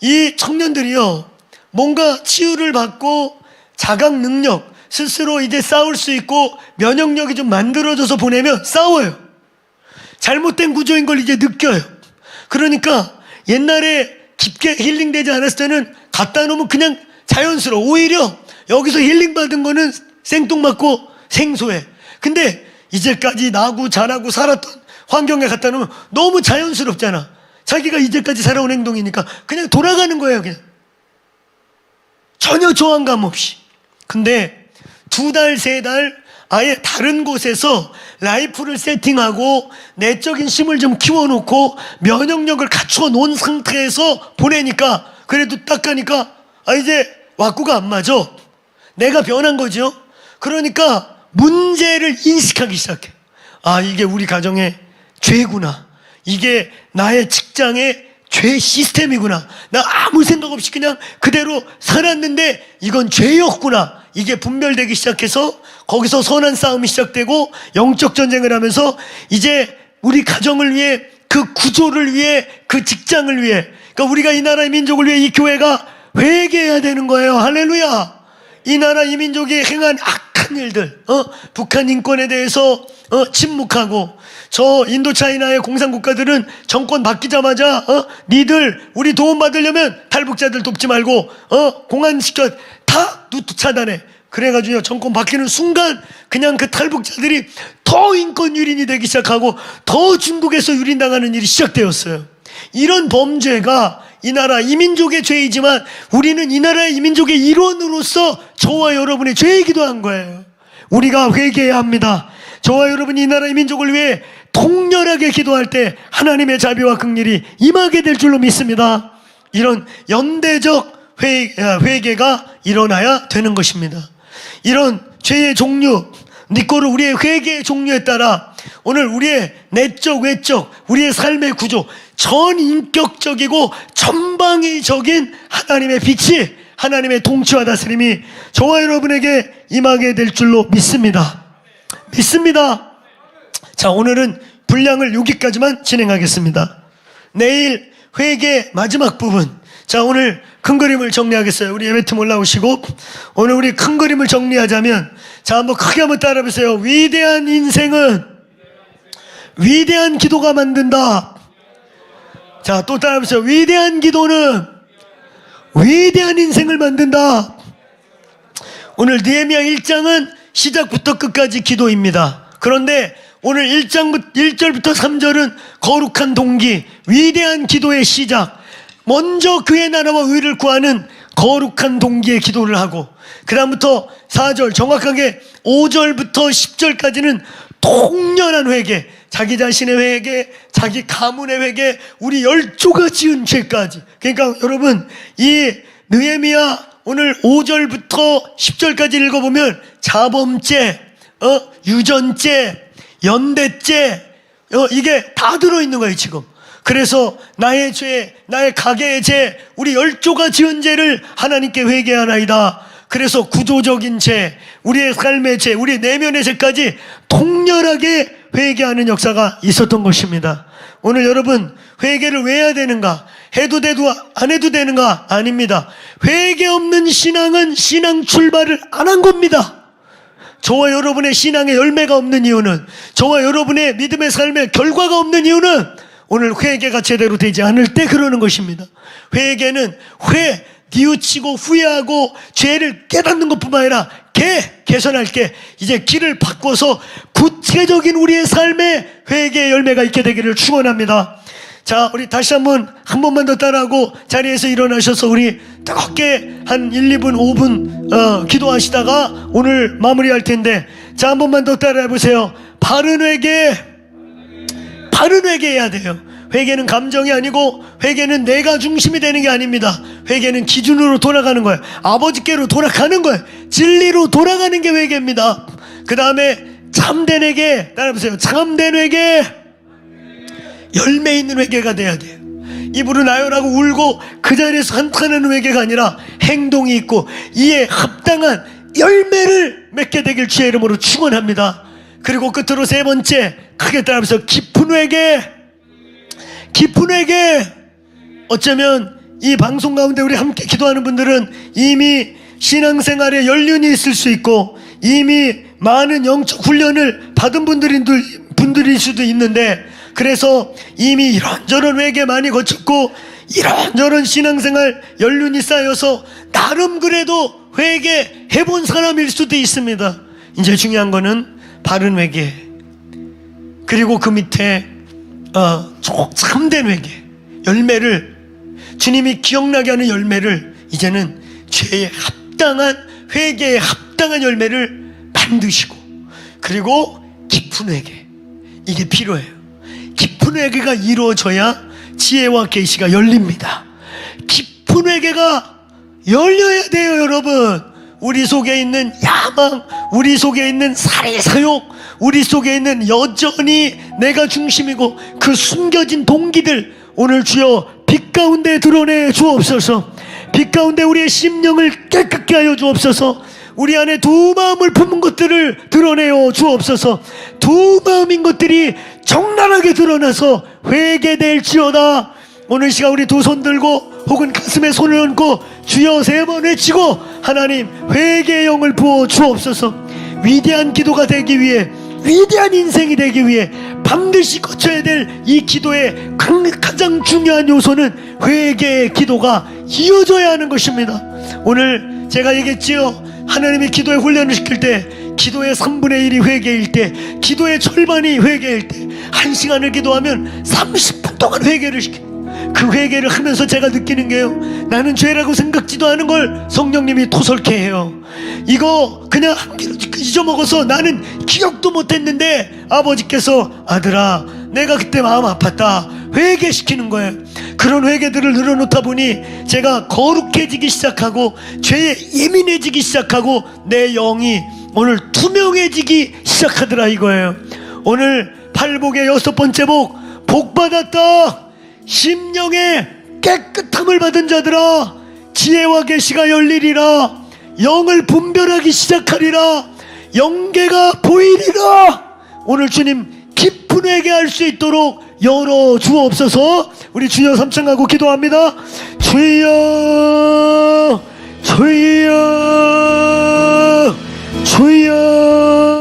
[SPEAKER 1] 이 청년들이요, 뭔가 치유를 받고 자각 능력, 스스로 이제 싸울 수 있고 면역력이 좀 만들어져서 보내면 싸워요. 잘못된 구조인 걸 이제 느껴요. 그러니까 옛날에 깊게 힐링되지 않았을 때는 갖다 놓으면 그냥 자연스러워. 오히려 여기서 힐링 받은 거는 생뚱맞고 생소해. 근데 이제까지 나고 자라고 살았던 환경에 갖다 놓으면 너무 자연스럽잖아. 자기가 이제까지 살아온 행동이니까 그냥 돌아가는 거예요. 그냥 전혀 저항감 없이. 근데 2달, 3달 아예 다른 곳에서 라이프를 세팅하고 내적인 힘을 좀 키워놓고 면역력을 갖추어 놓은 상태에서 보내니까, 그래도 딱 가니까 이제 와꾸가 안 맞아. 내가 변한 거죠. 그러니까 문제를 인식하기 시작해. 이게 우리 가정의 죄구나. 이게 나의 직장의 죄 시스템이구나. 나 아무 생각 없이 그냥 그대로 살았는데 이건 죄였구나. 이게 분별되기 시작해서 거기서 선한 싸움이 시작되고 영적 전쟁을 하면서 이제 우리 가정을 위해, 그 구조를 위해, 그 직장을 위해, 그러니까 우리가 이 나라의 민족을 위해 이 교회가 회개해야 되는 거예요. 할렐루야. 이 나라 이 민족이 행한 악한 일들, 북한 인권에 대해서 침묵하고, 저 인도 차이나의 공산국가들은 정권 바뀌자마자 니들 우리 도움 받으려면 탈북자들 돕지 말고 공안시켜 다 누트 차단해. 그래가지고 정권 바뀌는 순간 그냥 그 탈북자들이 더 인권 유린이 되기 시작하고 더 중국에서 유린당하는 일이 시작되었어요. 이런 범죄가 이 나라 이민족의 죄이지만 우리는 이 나라의 이민족의 일원으로서 저와 여러분의 죄이기도 한 거예요. 우리가 회개해야 합니다. 저와 여러분이 이 나라 이민족을 위해 통렬하게 기도할 때 하나님의 자비와 긍휼이 임하게 될 줄로 믿습니다. 이런 연대적 회개가 일어나야 되는 것입니다. 이런 죄의 종류, 니꼬르 우리의 회개의 종류에 따라 오늘 우리의 내적 외적 우리의 삶의 구조, 전인격적이고 전방위적인 하나님의 빛이, 하나님의 통치와 다스림이 저와 여러분에게 임하게 될 줄로 믿습니다. 자, 오늘은 분량을 여기까지만 진행하겠습니다. 내일 회개 마지막 부분. 자, 오늘 큰 그림을 정리하겠어요. 우리 예배팀 올라오시고 오늘 우리 큰 그림을 정리하자면, 자, 한번 크게 한번 따라해보세요. 위대한 인생은 위대한 기도가 만든다. 자, 또 따라해보세요. 위대한 기도는 위대한 인생을 만든다. 오늘 느헤미야 1장은 시작부터 끝까지 기도입니다. 그런데 오늘 1절부터 3절은 거룩한 동기, 위대한 기도의 시작, 먼저 그의 나라와 의를 구하는 거룩한 동기의 기도를 하고, 그 다음부터 4절, 정확하게 5절부터 10절까지는 통렬한 회개, 자기 자신의 회개, 자기 가문의 회개, 우리 열조가 지은 죄까지. 그러니까 여러분, 이 느헤미야 오늘 5절부터 10절까지 읽어보면 자범죄, 유전죄, 연대죄, 이게 다 들어있는 거예요 지금. 그래서 나의 죄, 나의 가계의 죄, 우리 열조가 지은 죄를 하나님께 회개하나이다. 그래서 구조적인 죄, 우리의 삶의 죄, 우리의 내면의 죄까지 통렬하게 회개하는 역사가 있었던 것입니다. 오늘 여러분, 회개를 왜 해야 되는가? 해도 돼도 안 해도 되는가? 아닙니다. 회개 없는 신앙은 신앙 출발을 안 한 겁니다. 저와 여러분의 신앙의 열매가 없는 이유는, 저와 여러분의 믿음의 삶의 결과가 없는 이유는 오늘 회개가 제대로 되지 않을 때 그러는 것입니다. 회개는 뉘우치고 후회하고 죄를 깨닫는 것뿐만 아니라 개선할게, 이제 길을 바꿔서 구체적인 우리의 삶에 회개의 열매가 있게 되기를 축원합니다. 자, 우리 다시 한 번만 더 따라하고 자리에서 일어나셔서 우리 뜨겁게 한 1, 2분, 5분 기도하시다가 오늘 마무리할 텐데, 자, 한 번만 더 따라해 보세요. 바른 회개 해야 돼요. 회개는 감정이 아니고, 회개는 내가 중심이 되는 게 아닙니다. 회개는 기준으로 돌아가는 거예요. 아버지께로 돌아가는 거예요. 진리로 돌아가는 게 회개입니다. 그 다음에 참된 회개, 따라해보세요. 참된 회개, 열매 있는 회개가 돼야 돼요. 입으로 나열하고 울고 그 자리에서 한탄하는 회개가 아니라 행동이 있고 이에 합당한 열매를 맺게 되길 주의 이름으로 축원합니다. 그리고 끝으로 세 번째, 크게 따라하면서 깊은 회개. 어쩌면 이 방송 가운데 우리 함께 기도하는 분들은 이미 신앙생활에 연륜이 있을 수 있고 이미 많은 영적 훈련을 받은 분들일 수도 있는데, 그래서 이미 이런저런 회개 많이 거쳤고 이런저런 신앙생활 연륜이 쌓여서 나름 그래도 회개해본 사람일 수도 있습니다. 이제 중요한 거는 바른 회개, 그리고 그 밑에 참된 회개, 열매를, 주님이 기억나게 하는 열매를, 이제는 죄에 합당한, 회개에 합당한 열매를 만드시고, 그리고 깊은 회개, 이게 필요해요. 깊은 회개가 이루어져야 지혜와 계시가 열립니다. 깊은 회개가 열려야 돼요, 여러분. 우리 속에 있는 야망, 우리 속에 있는 살해 사욕, 우리 속에 있는 여전히 내가 중심이고 그 숨겨진 동기들, 오늘 주여 빛 가운데 드러내 주옵소서. 빛 가운데 우리의 심령을 깨끗게 하여 주옵소서. 우리 안에 두 마음을 품은 것들을 드러내어 주옵소서. 두 마음인 것들이 적나라하게 드러나서 회개될지어다. 오늘 시간 우리 두 손 들고 혹은 가슴에 손을 얹고 주여 3번 외치고 하나님 회개의 영을 부어 주옵소서. 위대한 기도가 되기 위해, 위대한 인생이 되기 위해 반드시 거쳐야 될 이 기도의 가장 중요한 요소는 회개의 기도가 이어져야 하는 것입니다. 오늘 제가 얘기했지요. 하나님이 기도의 훈련을 시킬 때 기도의 3분의 1이 회개일 때, 기도의 절반이 회개일 때 1시간을 기도하면 30분 동안 회개를 시킵니다. 그 회개를 하면서 제가 느끼는 게요, 나는 죄라고 생각지도 않은 걸 성령님이 토설케 해요. 이거 그냥 한 귀로 잊어먹어서 나는 기억도 못했는데 아버지께서 아들아 내가 그때 마음 아팠다 회개시키는 거예요. 그런 회개들을 늘어놓다 보니 제가 거룩해지기 시작하고 죄에 예민해지기 시작하고 내 영이 오늘 투명해지기 시작하더라 이거예요. 오늘 팔복의 6번째 복 받았다. 심령의 깨끗함을 받은 자들아 지혜와 계시가 열리리라. 영을 분별하기 시작하리라. 영계가 보이리라. 오늘 주님 깊은 회개할 수 있도록 열어 주옵소서. 우리 주여 삼창하고 기도합니다. 주여 주여 주여